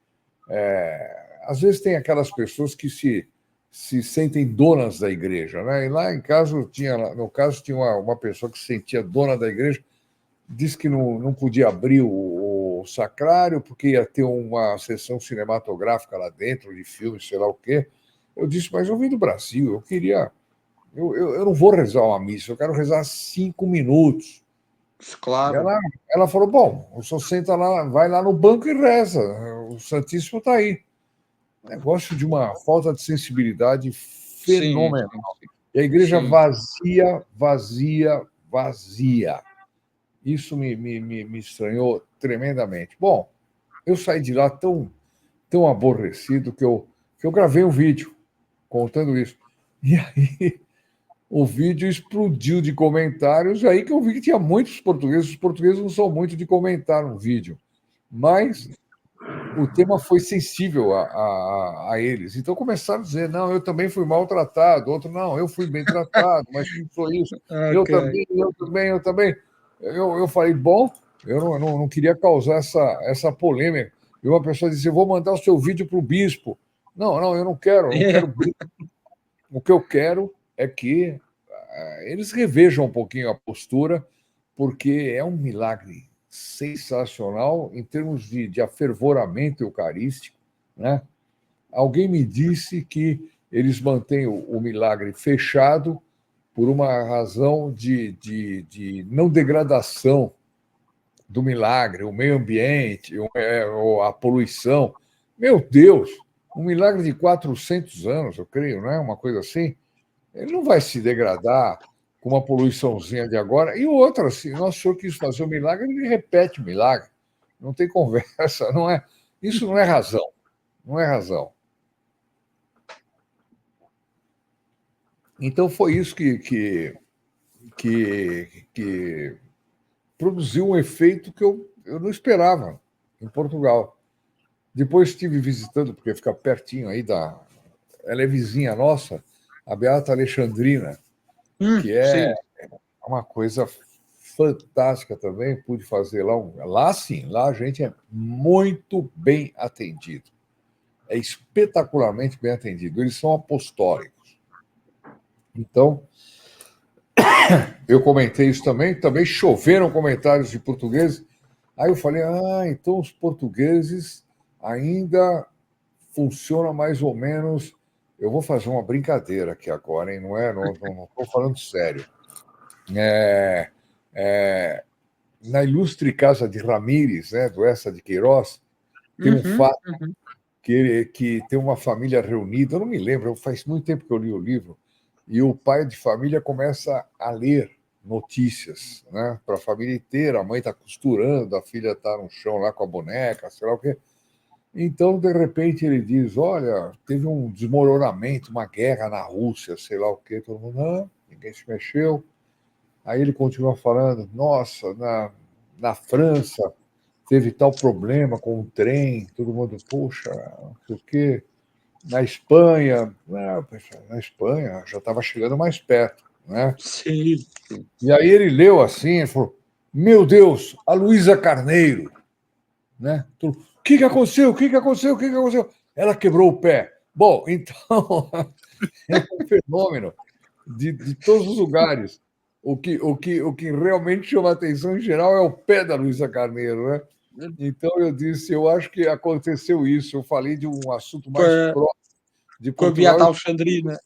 às vezes tem aquelas pessoas que se sentem donas da igreja, né? E lá em casa no caso tinha uma pessoa que se sentia dona da igreja, disse que não podia abrir o sacrário porque ia ter uma sessão cinematográfica lá dentro de filmes, sei lá o quê. Eu disse, mas eu vim do Brasil, eu queria, eu não vou rezar uma missa, eu quero rezar 5 minutos. E Claro. ela falou: bom, o senhor senta lá, vai lá no banco e reza, o Santíssimo está aí. Negócio de uma falta de sensibilidade Sim, fenomenal. sim, sim. E a igreja Sim. vazia, vazia, vazia. Isso me estranhou tremendamente. Bom, eu saí de lá tão aborrecido que eu gravei um vídeo contando isso. E aí o vídeo explodiu de comentários, aí que eu vi que tinha muitos portugueses. Os portugueses não são muito de comentar um vídeo, mas o tema foi sensível a eles. Então começaram a dizer: não, eu também fui maltratado. Outro: não, eu fui bem tratado, mas quem foi isso? Eu Ok. também, eu também, eu também. Eu falei: bom, eu não queria causar essa polêmica. E uma pessoa disse: eu vou mandar o seu vídeo para o bispo. Não, não, eu não quero bispo. O que eu quero é que eles revejam um pouquinho a postura, porque é um milagre sensacional em termos de afervoramento eucarístico, né? Alguém me disse que eles mantêm o milagre fechado por uma razão de não degradação do milagre, o meio ambiente, a poluição. Meu Deus, um milagre de 400 anos, eu creio, não é? Uma coisa assim. Ele não vai se degradar com uma poluiçãozinha de agora. E outra, se nosso senhor quis fazer um milagre, ele repete o milagre. Não tem conversa, não é? Isso não é razão. Não é razão. Então foi isso que produziu um efeito que eu não esperava em Portugal. Depois estive visitando, porque fica pertinho aí da. Ela é vizinha nossa, a Beata Alexandrina, que é Sim. uma coisa fantástica também. Pude fazer lá. Lá sim, lá a gente é muito bem atendido. É espetacularmente bem atendido. Eles são apostólicos. Então, eu comentei isso também. Também choveram comentários de portugueses. Aí eu falei: então os portugueses ainda funcionam mais ou menos. Eu vou fazer uma brincadeira aqui agora, hein? Não é? Não estou falando sério. É, é, na ilustre casa de Ramírez, né, do Essa de Queiroz, tem um Uhum, fato uhum. que tem uma família reunida. Eu não me lembro, faz muito tempo que eu li o livro. E o pai de família começa a ler notícias, né, para a família inteira. A mãe está costurando, a filha está no chão lá com a boneca, sei lá o quê. Então, de repente, ele diz: olha, teve um desmoronamento, uma guerra na Rússia, sei lá o quê. Todo mundo: não, ninguém se mexeu. Aí ele continua falando: nossa, na França teve tal problema com o trem, todo mundo: poxa, não sei o quê. Na Espanha, não, poxa, na Espanha já estava chegando mais perto, né? Sim. E aí ele leu assim, ele falou: meu Deus, a Luísa Carneiro, né? O que aconteceu? O que aconteceu? O que aconteceu? Ela quebrou o pé. Bom, então é um fenômeno de todos os lugares. O que realmente chama a atenção em geral é o pé da Luísa Carneiro, né? Então eu disse: eu acho que aconteceu isso. Eu falei de um assunto Com mais a, próximo de com a Portugal. Beata Alexandrina.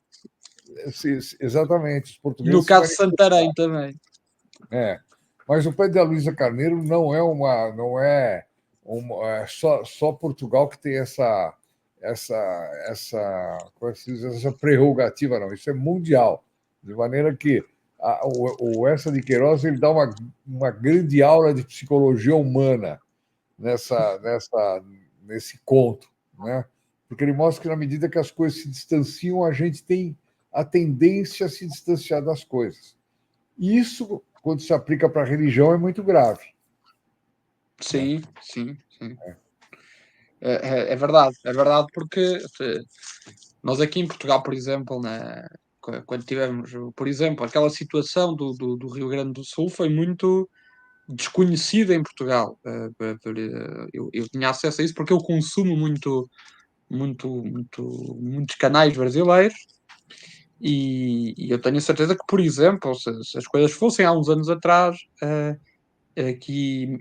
Exatamente, os E no portugueses se caso manifestam. Santarém também. É. Mas o pé da Luísa Carneiro não é só Portugal que tem essa, como é que se diz, essa prerrogativa, não. Isso é mundial. De maneira que o Essa de Queiroz ele dá uma grande aula de psicologia humana nesse conto, né? Porque ele mostra que, na medida que as coisas se distanciam, a gente tem a tendência a se distanciar das coisas. E isso, quando se aplica para a religião, é muito grave. Né? Sim, sim, sim. É verdade, é verdade, porque nós aqui em Portugal, por exemplo, quando tivemos, por exemplo, aquela situação do Rio Grande do Sul foi muito desconhecida em Portugal. Eu tinha acesso a isso porque eu consumo muitos canais brasileiros e eu tenho a certeza que, por exemplo, se as coisas fossem há uns anos atrás, que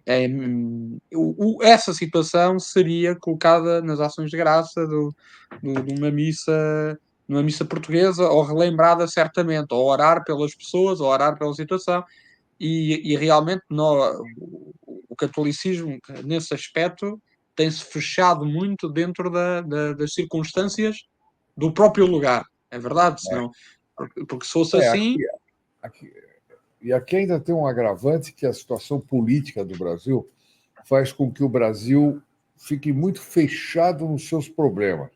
essa situação seria colocada nas ações de graça de uma missa portuguesa, ou relembrada certamente, ou orar pelas pessoas, ou orar pela situação, e realmente o catolicismo, nesse aspecto, tem-se fechado muito dentro das circunstâncias do próprio lugar. É verdade, senão, porque se fosse É, assim, aqui, e aqui ainda tem um agravante que a situação política do Brasil faz com que o Brasil fique muito fechado nos seus problemas.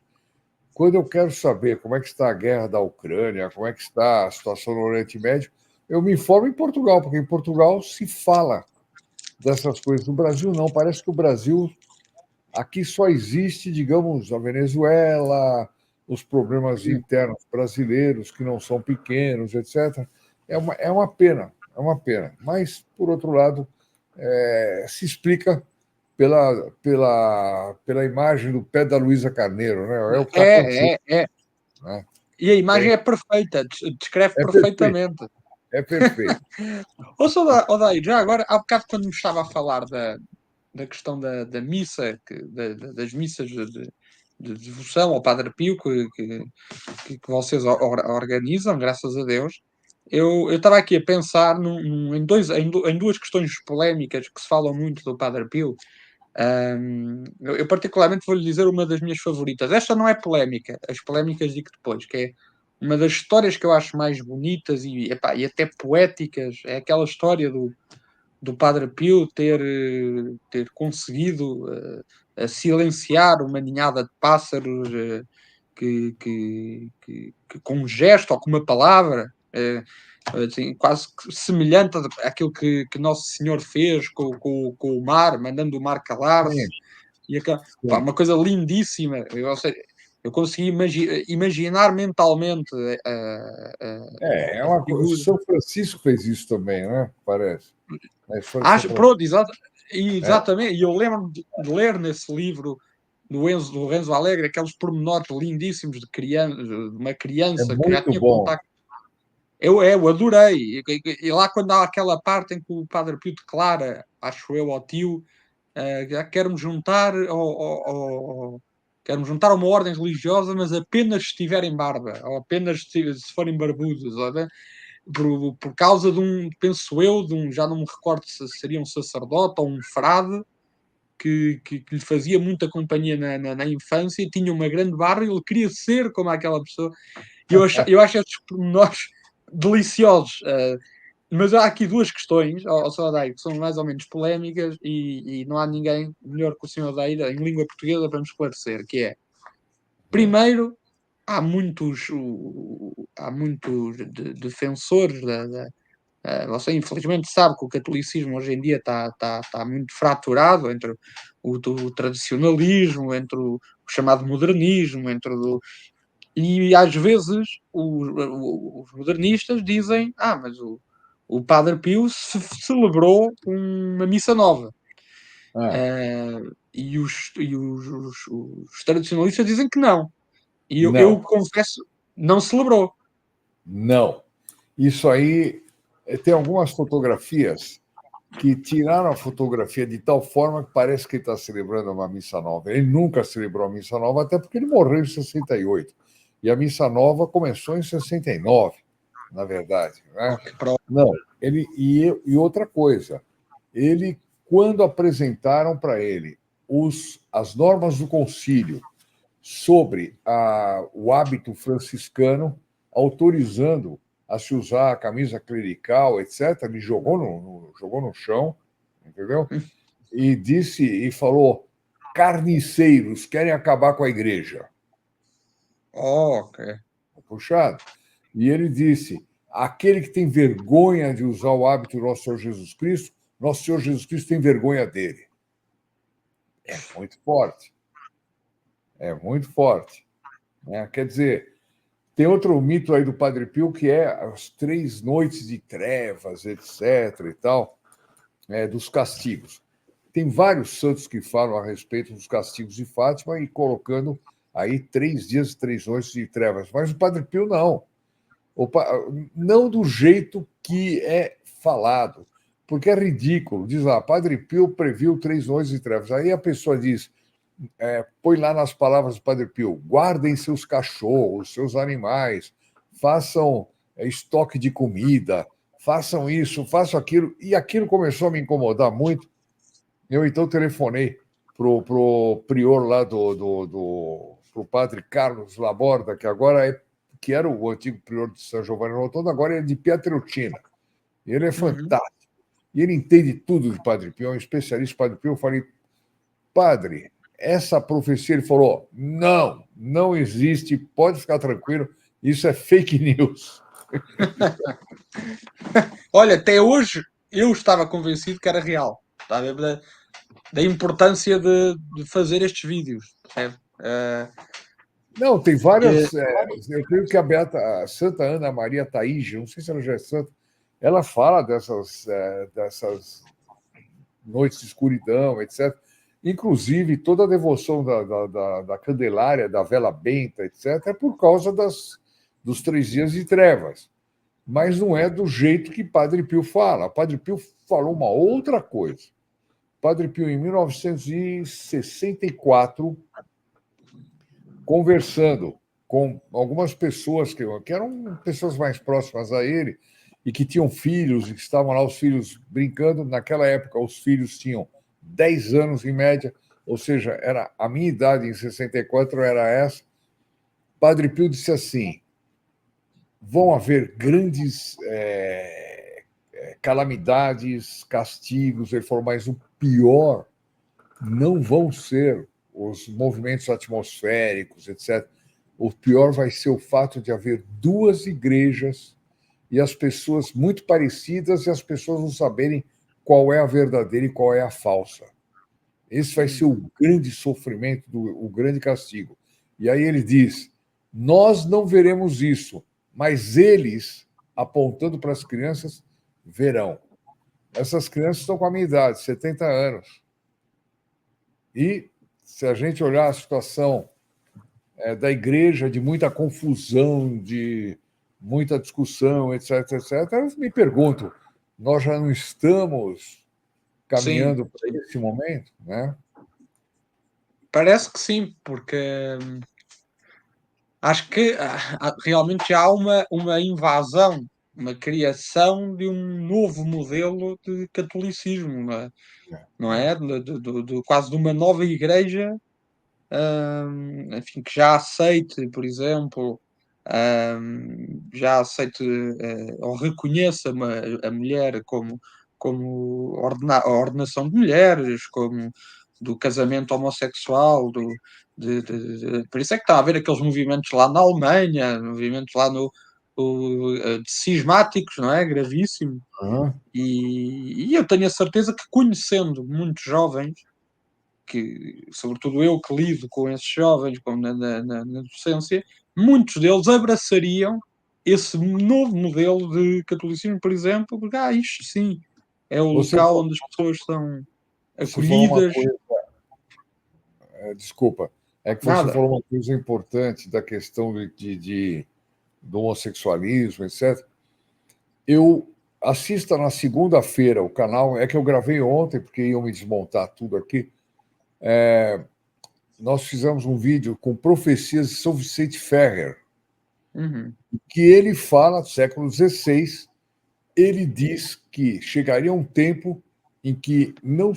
quando eu quero saber como é que está a guerra da Ucrânia, como é que está a situação no Oriente Médio, eu me informo em Portugal, porque em Portugal se fala dessas coisas. No Brasil, não. Parece que o Brasil, aqui só existe, digamos, a Venezuela, os problemas internos brasileiros, que não são pequenos, etc. É uma pena, é uma pena. Mas, por outro lado, se explica pela imagem do pé da Luísa Carneiro, né? É o que está acontecendo. É. Né? E a imagem é perfeita, descreve É perfeito, perfeitamente. é perfeito. Odair, já agora, há bocado quando me estava a falar da questão da missa, das missas de devoção ao Padre Pio que vocês organizam, graças a Deus, eu estava aqui a pensar em duas questões polémicas que se falam muito do Padre Pio. Eu particularmente vou-lhe dizer uma das minhas favoritas. Esta não é polémica, as polémicas digo depois, que é uma das histórias que eu acho mais bonitas e até poéticas. É aquela história do Padre Pio ter conseguido silenciar uma ninhada de pássaros com um gesto ou com uma palavra, assim, quase que semelhante àquilo que Nosso Senhor fez com o mar, mandando o mar calar-se. Sim, Pá, sim. uma coisa lindíssima. Ou seja, eu consegui imaginar mentalmente a figura. São Francisco fez isso também, né? Parece. A história de São Acho, Francisco. pronto, É, exatamente. E eu lembro de ler nesse livro do Renzo Alegre aqueles pormenores lindíssimos de uma é criança que já muito tinha bom. contacto. Eu adorei. Lá quando há aquela parte em que o Padre Pio declara, acho eu, ao tio, quero-me juntar quero-me juntar a uma ordem religiosa, mas apenas se tiverem barba, ou apenas se forem barbudos, né? Por causa penso eu, já não me recordo se seria um sacerdote ou um frade, que lhe fazia muita companhia na infância e tinha uma grande barba e ele queria ser como aquela pessoa. E eu acho estes pormenores deliciosos. Mas há aqui duas questões, ao Sr. Odeiro, que são mais ou menos polémicas e não há ninguém melhor que o Sr. Odeiro em língua portuguesa para me esclarecer, que é, primeiro, há muitos defensores você infelizmente sabe que o catolicismo hoje em dia está muito fraturado entre o tradicionalismo, entre o chamado modernismo, e às vezes os modernistas dizem: mas o Padre Pio celebrou uma missa nova. Ah, E os tradicionalistas dizem que não. E eu não, confesso, não celebrou. não. Isso aí tem algumas fotografias que tiraram a fotografia de tal forma que parece que ele está celebrando uma missa nova. Ele nunca celebrou a missa nova, até porque ele morreu em 68. E a missa nova começou em 69, na verdade. Né? Que prova. Não, e outra coisa, ele, quando apresentaram para ele as normas do concílio sobre o hábito franciscano, autorizando a se usar a camisa clerical, etc., ele jogou no chão, entendeu? E disse e falou: carniceiros querem acabar com a igreja. Ok. Puxado. E ele disse: aquele que tem vergonha de usar o hábito do nosso Senhor Jesus Cristo tem vergonha dele. É muito forte. É muito forte. Né? Quer dizer, tem outro mito aí do Padre Pio que é as 3 noites de trevas, etc. e tal, dos castigos. Tem vários santos que falam a respeito dos castigos de Fátima e colocando aí 3 dias e 3 noites de trevas. Mas o Padre Pio não. Não do jeito que é falado, porque é ridículo. Diz lá, Padre Pio previu 3 noites de trevas. Aí a pessoa diz, põe lá nas palavras do Padre Pio, guardem seus cachorros, seus animais, façam estoque de comida, façam isso, façam aquilo. E aquilo começou a me incomodar muito. Eu então telefonei pro prior lá pro padre Carlos Laborda, que era o antigo prior de São Giovanni Rotondo, agora ele é de Pietrelcina. Ele é Uhum. fantástico. E ele entende tudo de Padre Pio, é um especialista em Padre Pio. Eu falei, padre, essa profecia, ele falou: não, não existe, pode ficar tranquilo, isso é fake news. Olha, até hoje eu estava convencido que era real. Está a ver? Da importância de fazer estes vídeos. Percebe? Não, tem Que, várias. Eu creio que a Santa Ana Maria Taíde, não sei se ela já é santa, ela fala dessas noites de escuridão, etc. Inclusive, toda a devoção da Candelária, da vela benta, etc., é por causa dos 3 dias de trevas. Mas não é do jeito que Padre Pio fala. Padre Pio falou uma outra coisa. Padre Pio, em 1964, conversando com algumas pessoas que eram pessoas mais próximas a ele e que tinham filhos, e que estavam lá os filhos brincando. Naquela época, os filhos tinham 10 anos em média, ou seja, era a minha idade em 64 era essa. Padre Pio disse assim: vão haver grandes calamidades, castigos. Ele falou, mas o pior não vão ser os movimentos atmosféricos, etc. O pior vai ser o fato de haver 2 igrejas e as pessoas muito parecidas e as pessoas não saberem qual é a verdadeira e qual é a falsa. Esse vai ser o grande sofrimento, o grande castigo. E aí ele diz: nós não veremos isso, mas eles, apontando para as crianças, verão. Essas crianças estão com a minha idade, 70 anos. E se a gente olhar a situação da igreja, de muita confusão, de muita discussão, etc., etc., eu me pergunto, nós já não estamos sim, caminhando para esse momento, né? parece que sim, porque acho que realmente já há uma invasão, uma criação de um novo modelo de catolicismo, não é? Quase de uma nova igreja, enfim, que já aceite, por exemplo, já aceite ou reconheça a mulher como a ordenação de mulheres, como do casamento homossexual, por isso é que está a haver aqueles movimentos lá na Alemanha, movimentos lá de cismáticos, não é? Gravíssimo. Uhum. E eu tenho a certeza que conhecendo muitos jovens, que sobretudo eu que lido com esses jovens como na docência, muitos deles abraçariam esse novo modelo de catolicismo, por exemplo, porque isto sim é o Você, local onde as pessoas são você falou uma acolhidas. coisa, desculpa, é que você Nada. falou uma coisa importante da questão do homossexualismo, etc. Eu assisto na segunda-feira o canal, é que eu gravei ontem, porque iam me desmontar tudo aqui. Nós fizemos um vídeo com profecias de São Vicente Ferrer, Uhum. que ele fala do século XVI. Ele diz que chegaria um tempo em que não,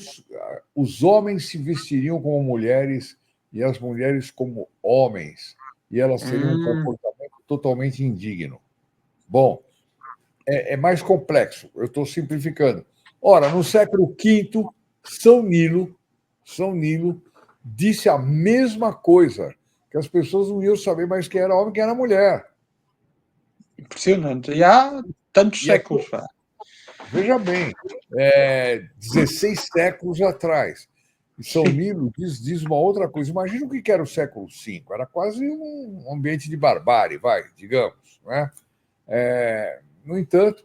os homens se vestiriam como mulheres e as mulheres como homens, e elas teriam um Hum, comportamento totalmente indigno. Bom, é mais complexo, eu estou simplificando. Ora, no século V, São Nilo disse a mesma coisa, que as pessoas não iam saber mais quem era homem e quem era mulher. impressionante. E há tantos E é séculos, pá. Veja bem, 16 séculos atrás. E São Nilo diz uma outra coisa. Imagina o que era o século V. Era quase um ambiente de barbárie, vai, digamos. Não é? No entanto,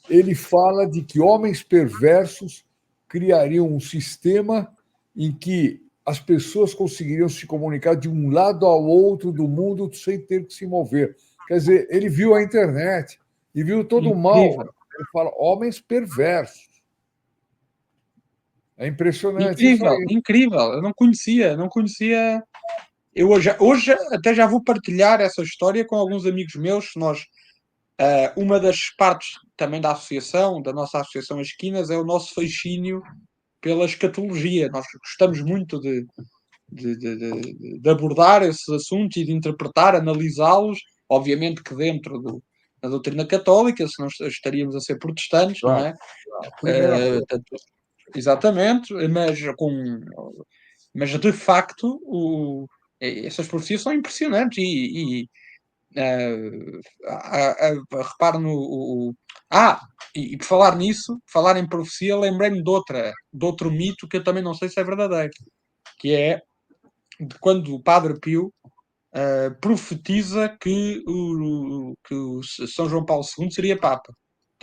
ele fala de que homens perversos criariam um sistema em que as pessoas conseguiriam se comunicar de um lado ao outro do mundo sem ter que se mover. Quer dizer, ele viu a internet e viu todo o mal. Incrível. Ele fala homens perversos. É impressionante isso Incrível, aí. incrível. Eu não conhecia. Eu hoje até já vou partilhar essa história com alguns amigos meus. Nós uma das partes também da associação, da nossa associação As Esquinas, é o nosso fascínio pela escatologia. Nós gostamos muito de abordar esses assuntos e de interpretar, analisá-los, obviamente que dentro da doutrina católica, senão estaríamos a ser protestantes, não Claro, é? a primeira coisa. Exatamente, mas Mas de facto, essas profecias são impressionantes reparo no. E por falar nisso, falar em profecia, lembrei-me de outro mito que eu também não sei se é verdadeiro, que é de quando o Padre Pio profetiza que o São João Paulo II seria Papa.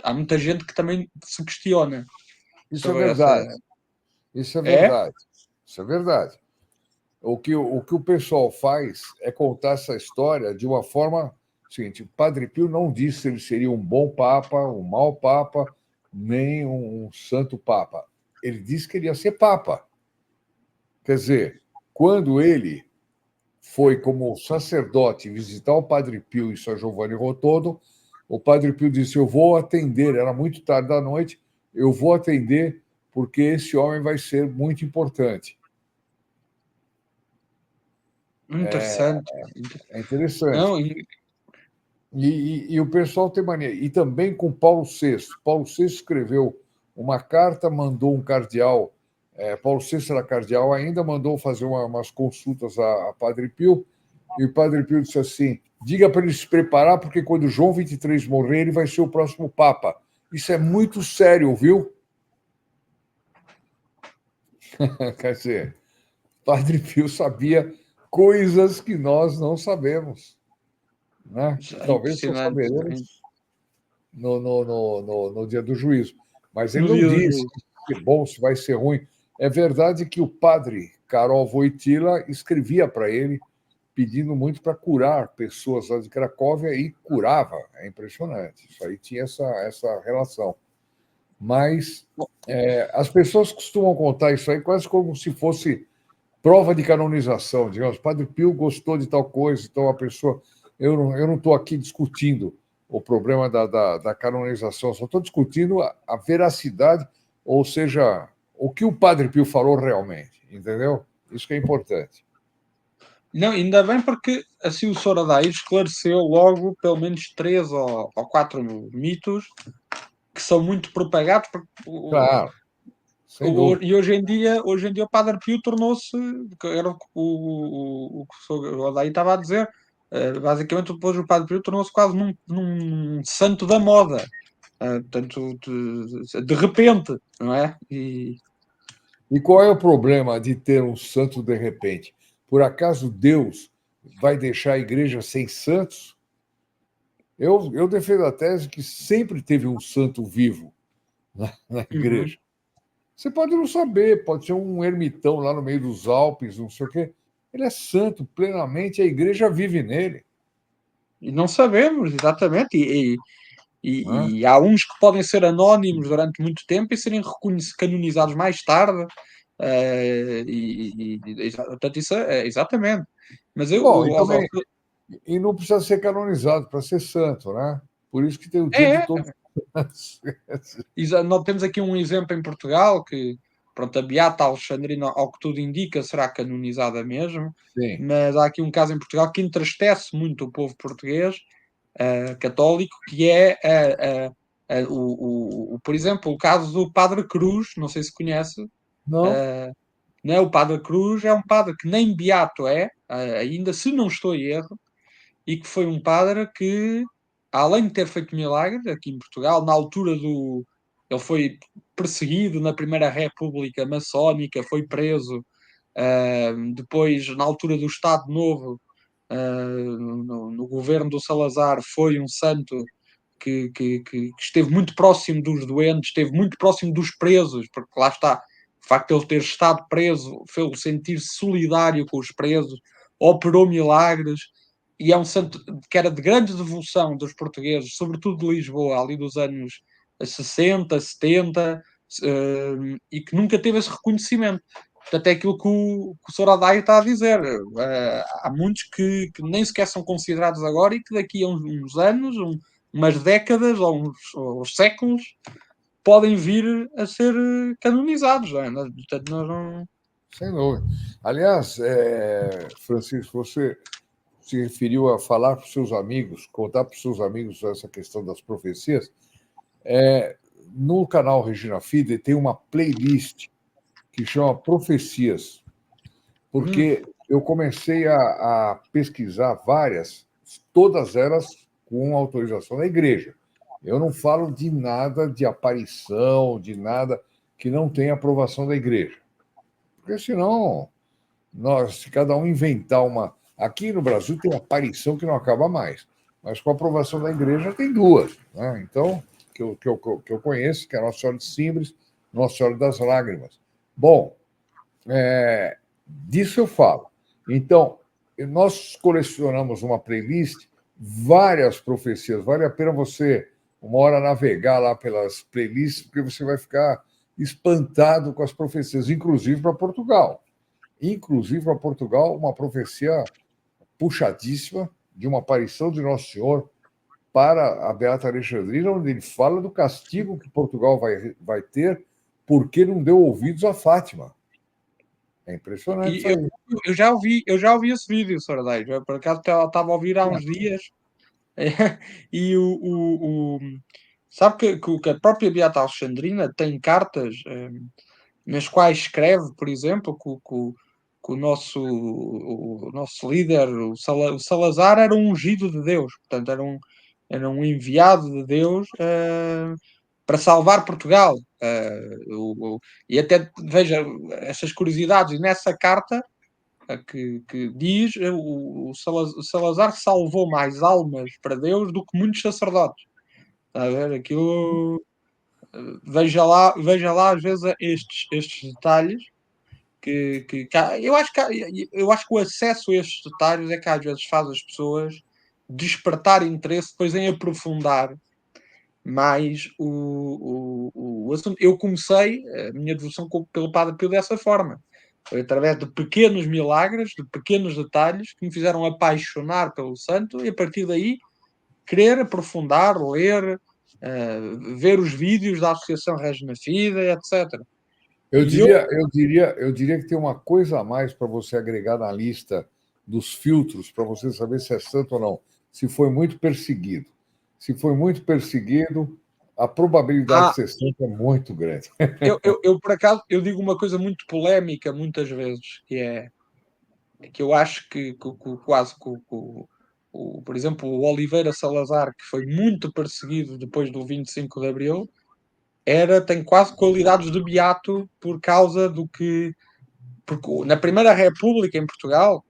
Há muita gente que também se questiona Isso é sobre essa. verdade. Isso é É? verdade. Isso é verdade. O que o pessoal faz é contar essa história de uma forma seguinte: o Padre Pio não disse se ele seria um bom Papa, um mau Papa, nem um santo Papa. Ele disse que ele ia ser Papa. Quer dizer, quando ele foi como sacerdote visitar o Padre Pio em São Giovanni Rotondo, o Padre Pio disse: Eu vou atender, era muito tarde da noite, eu vou atender porque esse homem vai ser muito importante. Interessante. É interessante. Não, E o pessoal tem mania. E também com Paulo VI. Paulo VI escreveu uma carta, mandou um cardeal. Paulo VI era cardeal ainda, mandou fazer umas consultas a Padre Pio. E o Padre Pio disse assim: diga para ele se preparar, porque quando João 23 morrer, ele vai ser o próximo Papa. Isso é muito sério, viu? Quer dizer, Padre Pio sabia coisas que nós não sabemos, né? é Talvez só impressionante. saberemos no dia do juízo. Mas ele No não dia do disse juízo. se é bom, se vai ser ruim. É verdade que o padre Karol Wojtyla escrevia para ele, pedindo muito para curar pessoas lá de Cracóvia e curava. É impressionante. Isso aí tinha essa relação. Mas as pessoas costumam contar isso aí quase como se fosse prova de canonização. Digamos, Padre Pio gostou de tal coisa, então a pessoa. Eu não estou aqui discutindo o problema da canonização, só estou discutindo a veracidade, ou seja, o que o Padre Pio falou realmente, entendeu? Isso que é importante. Não, ainda bem porque assim o Soradaí esclareceu logo pelo menos três ou quatro mitos que são muito propagados Claro, sem dúvida. e hoje em dia o Padre Pio tornou-se, que era o que o Soradaí estava a dizer, basicamente depois o Padre Pio tornou-se quase num santo da moda. Portanto, de repente, não é? E qual é o problema de ter um santo de repente? Por acaso Deus vai deixar a igreja sem santos? Eu defendo a tese que sempre teve um santo vivo na Uhum. igreja. Você pode não saber, pode ser um ermitão lá no meio dos Alpes, não sei o quê. Ele é santo plenamente, a igreja vive nele. E não sabemos exatamente. Né? E há uns que podem ser anónimos durante muito tempo e serem canonizados mais tarde. Portanto, isso é exatamente. Mas Bom, e não precisa ser canonizado para ser santo, né? Por isso que tem o dia de é, todos os santos. nós temos aqui um exemplo em Portugal que, pronto, a Beata Alexandrina, ao que tudo indica, será canonizada mesmo. Sim. Mas há aqui um caso em Portugal que entristece muito o povo português, católico, que é, por exemplo, o caso do Padre Cruz, não sei se conhece. Não? uh, não é? O Padre Cruz é um padre que nem beato é, ainda se não estou em erro, e que foi um padre que, além de ter feito milagres aqui em Portugal, na altura do. Ele foi perseguido na Primeira República Maçónica, foi preso. Depois, na altura do Estado Novo, no governo do Salazar, foi um santo que esteve muito próximo dos doentes, esteve muito próximo dos presos, porque lá está, o facto de ele ter estado preso fez-o sentir-se solidário com os presos, operou milagres, e é um santo que era de grande devoção dos portugueses, sobretudo de Lisboa, ali dos anos 60, 70, e que nunca teve esse reconhecimento. Portanto, é aquilo que o Sr. Adair está a dizer. Há muitos que nem sequer são considerados agora e que daqui a uns anos, umas décadas ou uns séculos, podem vir a ser canonizados. Não é? Portanto, nós não. Sem dúvida. Aliás, Francisco, você se referiu a falar para os seus amigos, contar para os seus amigos essa questão das profecias. No canal Regina Fide tem uma playlist que chama Profecias. porque eu comecei a pesquisar várias, todas elas com autorização da igreja. Eu não falo de nada de aparição, de nada que não tenha aprovação da igreja. Porque senão, se cada um inventar uma. Aqui no Brasil tem aparição que não acaba mais, mas com a aprovação da igreja tem duas. Né? Então, que eu conheço, que é a Nossa Senhora de Simbres, Nossa Senhora das Lágrimas. Bom, disso eu falo. Então, nós colecionamos uma playlist, várias profecias. Vale a pena você, uma hora, navegar lá pelas playlists, porque você vai ficar espantado com as profecias, inclusive para Portugal. Inclusive para Portugal, uma profecia puxadíssima de uma aparição de Nosso Senhor para a Beata Alexandrina, onde ele fala do castigo que Portugal vai ter porque não deu ouvidos a Fátima. É impressionante isso aí. Eu já ouvi esse vídeo, Sordeiro. Eu, por acaso, estava a ouvir há uns dias. E sabe que a própria Beata Alexandrina tem cartas nas quais escreve, por exemplo, que o nosso líder, o Salazar, era um ungido de Deus, portanto, era um enviado de Deus para salvar Portugal. E até, veja, essas curiosidades, e nessa carta que diz o Salazar salvou mais almas para Deus do que muitos sacerdotes. Está a ver? Aquilo. Veja lá às vezes estes detalhes eu acho que o acesso a estes detalhes é que às vezes faz as pessoas despertar interesse depois em aprofundar mais o assunto. Eu comecei a minha devoção pelo Padre Pio dessa forma. Foi através de pequenos milagres, de pequenos detalhes que me fizeram apaixonar pelo santo e a partir daí querer aprofundar, ler, ver os vídeos da Associação Regina Fide, etc. Eu E eu, diria, eu diria, eu diria que tem uma coisa a mais para você agregar na lista dos filtros para você saber se é santo ou não. Se foi muito perseguido. Se foi muito perseguido, a probabilidade ah, de ser santo é muito grande. por acaso, eu digo uma coisa muito polémica muitas vezes, que eu acho que quase por exemplo, o Oliveira Salazar, que foi muito perseguido depois do 25 de Abril, tem quase qualidades de beato por causa do que. Porque na Primeira República em Portugal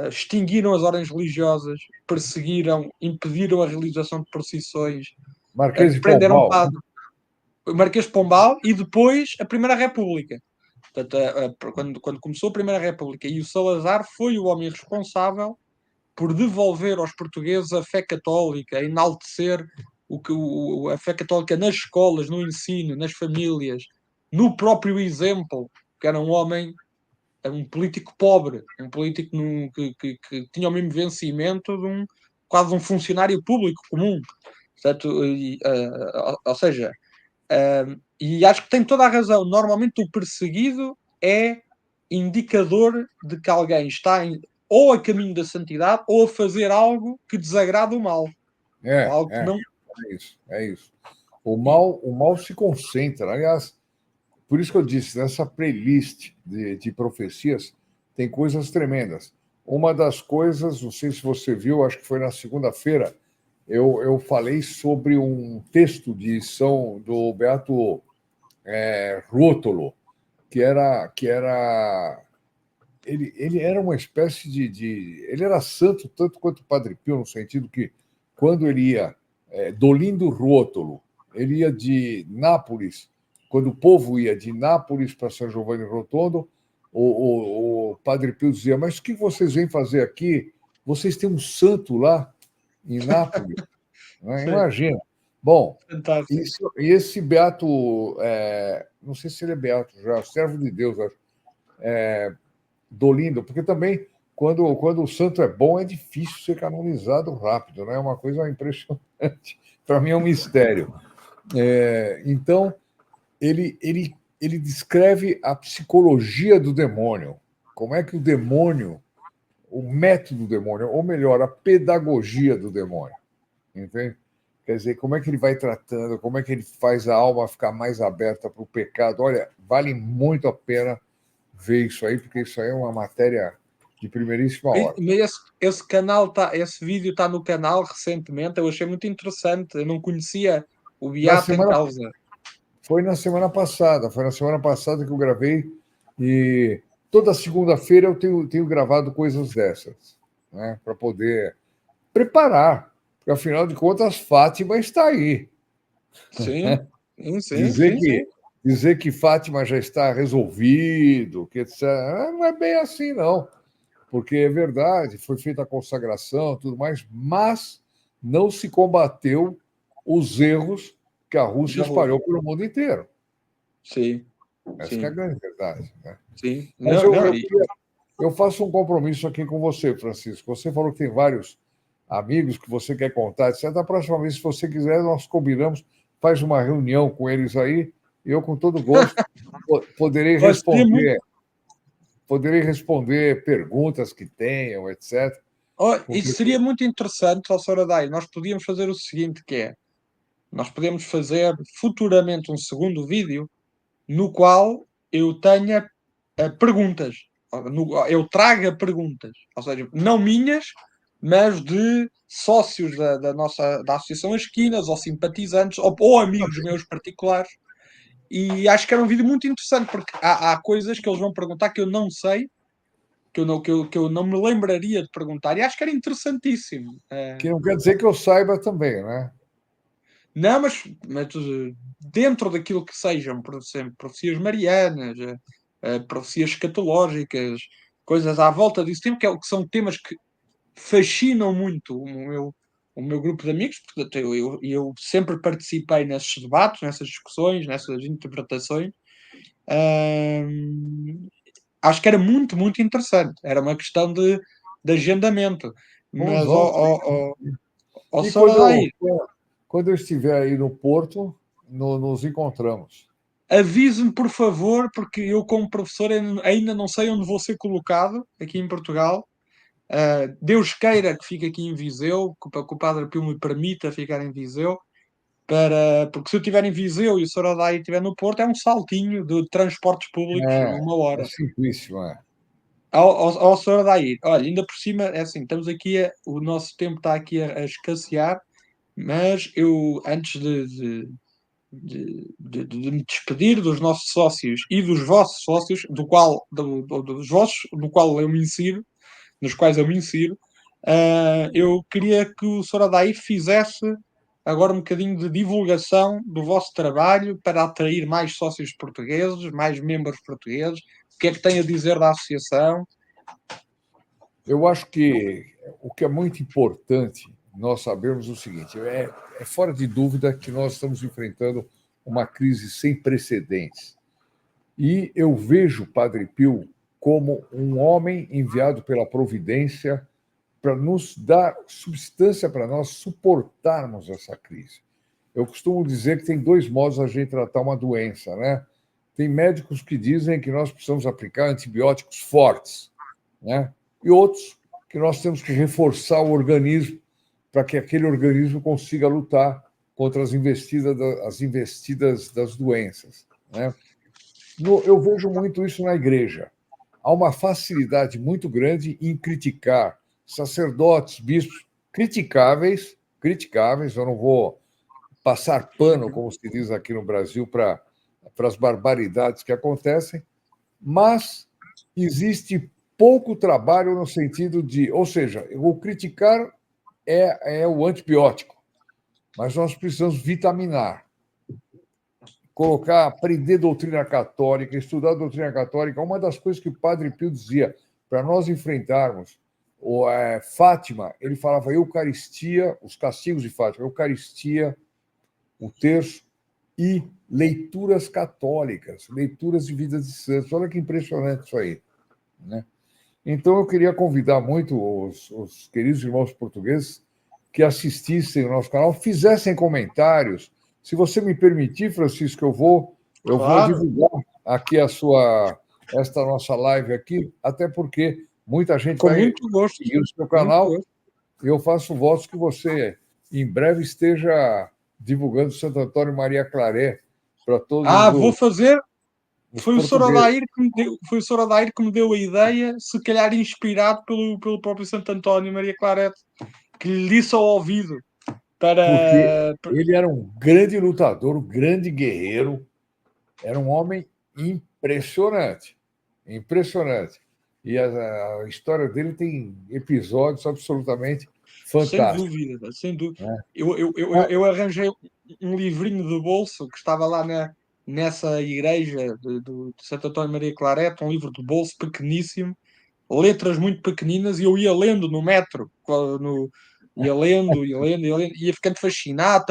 extinguiram as ordens religiosas, perseguiram, impediram a realização de procissões, Marquês de prenderam Pombal. padre, o Marquês de Pombal e depois a Primeira República. Portanto, quando começou a Primeira República e o Salazar foi o homem responsável por devolver aos portugueses a fé católica, enaltecer a fé católica nas escolas, no ensino, nas famílias, no próprio exemplo, que era um homem, um político pobre, um político que tinha o mesmo vencimento de quase um funcionário público comum. Portanto, ou seja, e acho que tem toda a razão. Normalmente o perseguido é indicador de que alguém está ou a caminho da santidade ou a fazer algo que desagrada o mal. Ou algo que não. É isso, é isso. O E, mal se concentra. Aliás, por isso que eu disse, nessa playlist de profecias tem coisas tremendas. Uma das coisas, não sei se você viu, acho que foi na segunda-feira, eu falei sobre um texto de São do Beato Ruotolo, que era ele era uma espécie ele era santo tanto quanto o Padre Pio, no sentido que quando ele ia Dolindo Ruotolo, ele ia de Nápoles, quando o povo ia de Nápoles para São Giovanni Rotondo, o Padre Pio dizia: mas o que vocês vêm fazer aqui? Vocês têm um santo lá em Nápoles, né? sim, Imagina. Bom, fantástico. e esse beato, não sei se ele é beato já, servo de Deus, acho, Dolindo, porque também quando o santo é bom é difícil ser canonizado rápido, né? É uma coisa impressionante. Para mim é um mistério. Então, ele descreve a psicologia do demônio, como é que o demônio, o método do demônio, ou melhor, a pedagogia do demônio, entende? Quer dizer, como é que ele vai tratando, como é que ele faz a alma ficar mais aberta para o pecado. Olha, vale muito a pena ver isso aí, porque isso aí é uma matéria de primeiríssima hora. Esse canal esse vídeo está no canal recentemente, eu achei muito interessante, eu não conhecia o beato em causa. Foi na semana passada que eu gravei, e toda segunda-feira eu tenho gravado coisas dessas, né, para poder preparar, porque afinal de contas Fátima está aí. Sim, sim, Dizer sim, que, sim. dizer que Fátima já está resolvido, que etc., não é bem assim, não. Porque é verdade, foi feita a consagração, tudo mais, mas não se combateu os erros que a Rússia espalhou pelo mundo inteiro. Sim, Essa é a sim, grande verdade. Né? sim. Mas Não, não, eu faço um compromisso aqui com você, Francisco. Você falou que tem vários amigos que você quer contar, etc. Da próxima vez, se você quiser, nós combinamos, faz uma reunião com eles aí, e eu, com todo gosto, poderei seria muito. responder perguntas que tenham, etc. Isso Porque seria muito interessante, ó Soradai. Nós podíamos fazer o seguinte, que é, nós podemos fazer futuramente um segundo vídeo no qual eu tenha perguntas. Eu traga perguntas. Ou seja, não minhas, mas de sócios da Associação Esquinas, ou simpatizantes, ou amigos meus particulares. E acho que era um vídeo muito interessante, porque há coisas que eles vão perguntar que eu não sei, que eu não me lembraria de perguntar, e acho que era interessantíssimo. que não quer dizer que eu saiba também, né? Não, mas dentro daquilo que sejam, por exemplo, profecias marianas, profecias escatológicas, coisas à volta disso, que são temas que fascinam muito o meu grupo de amigos, portanto, eu sempre participei nesses debates, nessas discussões, nessas interpretações. Ahm, Acho que era muito, muito interessante. Era uma questão de agendamento. Vamos, Mas, vamos. ó E Soraya, quando eu estiver aí no Porto, nos encontramos. avise-me, por favor, porque eu, como professor, ainda não sei onde vou ser colocado aqui em Portugal. Deus queira que fique aqui em Viseu, que o Padre Pio me permita ficar em Viseu, porque se eu estiver em Viseu e o Sorodai estiver no Porto, é um saltinho de transportes públicos uma É hora. simplíssimo, é. Ao Sorodai, olha, ainda por cima, é assim, o nosso tempo está aqui a escassear, mas eu, antes de me despedir dos nossos sócios e dos vossos sócios, dos vossos, do qual eu me insiro, nos quais eu me insiro, eu queria que o Soradaí fizesse agora um bocadinho de divulgação do vosso trabalho para atrair mais sócios portugueses, mais membros portugueses. O que é que tem a dizer da associação? Eu acho que o que é muito importante nós sabermos o seguinte: é fora de dúvida que nós estamos enfrentando uma crise sem precedentes. E eu vejo o Padre Pio como um homem enviado pela providência para nos dar substância para nós suportarmos essa crise. Eu costumo dizer que tem dois modos a gente tratar uma doença, né? Tem médicos que dizem que nós precisamos aplicar antibióticos fortes, né? E outros que nós temos que reforçar o organismo para que aquele organismo consiga lutar contra as investidas das doenças, né? Eu vejo muito isso na igreja. Há uma facilidade muito grande em criticar sacerdotes, bispos, criticáveis, eu não vou passar pano, como se diz aqui no Brasil, para as barbaridades que acontecem, mas existe pouco trabalho no sentido de, ou seja, o criticar é o antibiótico, mas nós precisamos vitaminar, aprender doutrina católica, estudar doutrina católica. Uma das coisas que o Padre Pio dizia, para nós enfrentarmos Fátima, ele falava Eucaristia, os castigos de Fátima, Eucaristia, o terço e leituras católicas, leituras de vidas de santos. Olha que impressionante isso aí, né? Então, eu queria convidar muito os queridos irmãos portugueses que assistissem ao nosso canal, fizessem comentários. Se você me permitir, Francisco, eu vou Claro, divulgar aqui esta nossa live aqui, até porque muita gente com vai muito gosto. seguir o seu Muito canal. gosto. Eu faço votos que você, em breve, esteja divulgando Santo Antônio Maria Claret para todos Vou os. fazer. os Foi o portugueses. Sorodair que me deu, foi o Sorodair que me deu a ideia, se calhar inspirado pelo próprio Santo António Maria Claret, que lhe disse ao ouvido Porque para. ele era um grande lutador, um grande guerreiro, era um homem impressionante, impressionante. E a história dele tem episódios absolutamente Sem fantásticos, dúvida, sem dúvida. né? Eu arranjei um livrinho de bolso que estava lá nessa igreja de Santo António Maria Claret, um livro de bolso pequeníssimo, letras muito pequeninas, e eu ia lendo no metro, ia lendo, ia lendo, ia lendo, ia ficando fascinado.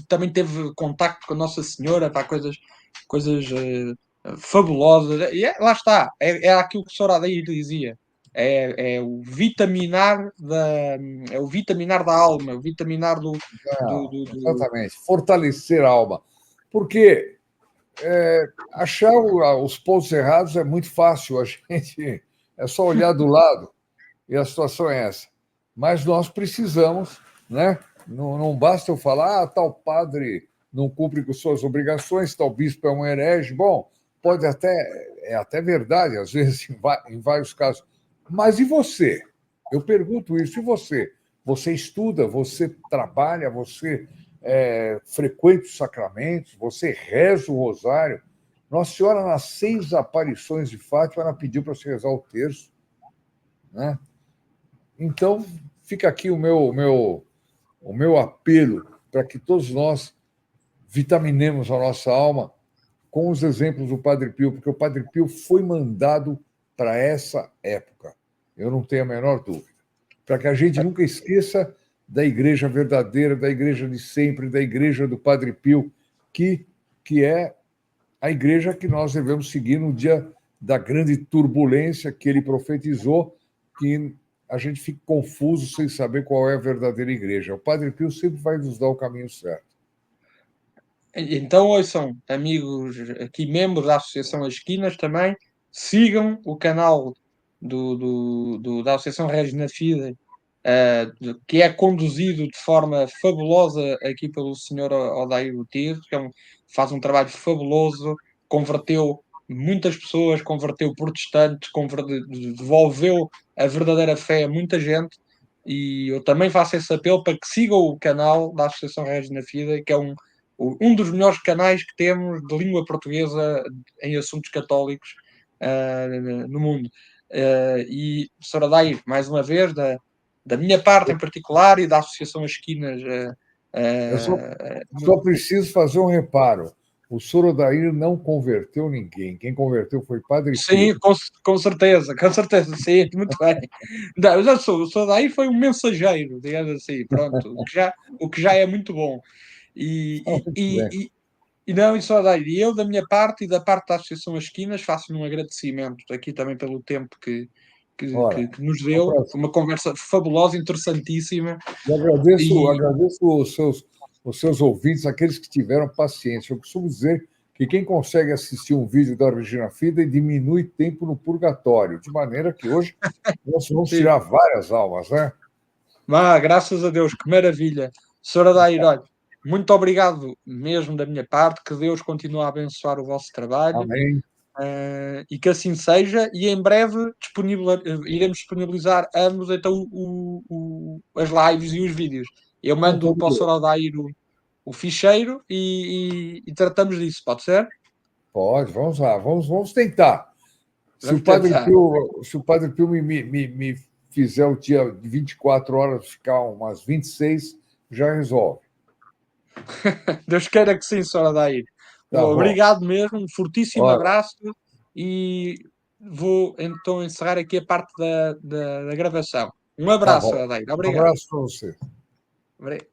Também teve contacto com a Nossa Senhora para coisas fabulosas. E lá está, é aquilo que o Sr. Adair dizia. É o vitaminar é o vitaminar da alma, o vitaminar Não, do. exatamente, fortalecer a alma. Porque achar os pontos errados é muito fácil, a gente é só olhar do lado e a situação é essa. Mas nós precisamos, né? Não basta eu falar, tal padre não cumpre com suas obrigações, tal bispo é um herege. Bom, pode até, é até verdade, às vezes, em vários casos. Mas e você? Eu pergunto isso, e você? Você estuda, você trabalha, você frequenta os sacramentos, você reza o rosário. Nossa Senhora, nas 6 aparições de Fátima, ela pediu para você rezar o terço, né? Então, fica aqui o meu apelo para que todos nós vitaminemos a nossa alma com os exemplos do Padre Pio, porque o Padre Pio foi mandado para essa época. Eu não tenho a menor dúvida. Para que a gente nunca esqueça da igreja verdadeira, da igreja de sempre, da igreja do Padre Pio, que é a igreja que nós devemos seguir no dia da grande turbulência que ele profetizou, que a gente fica confuso sem saber qual é a verdadeira igreja. O Padre Pio sempre vai nos dar o caminho certo. Então, ouçam, amigos aqui, membros da Associação As Esquinas também, sigam o canal da Associação Regina Fide, que é conduzido de forma fabulosa aqui pelo Sr. Odair Gutierrez, faz um trabalho fabuloso, converteu muitas pessoas, converteu protestantes, devolveu a verdadeira fé a muita gente. E eu também faço esse apelo para que sigam o canal da Associação Regina Fide, que é um dos melhores canais que temos de língua portuguesa em assuntos católicos no mundo. E, Sr. Adair, mais uma vez, da minha parte em particular e da Associação As Esquinas. Eu só preciso fazer um reparo. O Sorodair não converteu ninguém. Quem converteu foi Padre Sim, Pio. com certeza, sim, muito bem. Não, eu já sou daí foi um mensageiro, digamos assim, pronto, o que já é muito bom. Ah, E, muito e, bem. e, e não, e só daí, eu da minha parte e da parte da Associação As Esquinas faço-lhe um agradecimento aqui também pelo tempo Ora, que nos é um deu, prazer. uma conversa fabulosa, interessantíssima. Eu agradeço, E agradeço os seus ouvintes, aqueles que tiveram paciência. Eu costumo dizer que quem consegue assistir um vídeo da Regina Fida diminui tempo no purgatório, de maneira que hoje nós vamos sim, tirar várias almas, né? graças a Deus, que maravilha. Senhora Dair, olha, muito obrigado mesmo da minha parte, que Deus continue a abençoar o vosso trabalho. Amém. E que assim seja, e em breve iremos disponibilizar ambos então as lives e os vídeos. Eu Com mando todo para o Sr. Deus. Aldair o ficheiro e tratamos disso, pode ser? Pode, vamos lá, vamos tentar. Vamos tentar. Se o Padre Pio me fizer o dia de 24 horas ficar umas 26, já resolve. Deus queira que sim, Sr. Aldair. Tá bom. Obrigado mesmo, um fortíssimo Olha, abraço e vou então encerrar aqui a parte da gravação. Um tá abraço, Sr. bom. Aldair. Um Obrigado. abraço para você. Obrigado.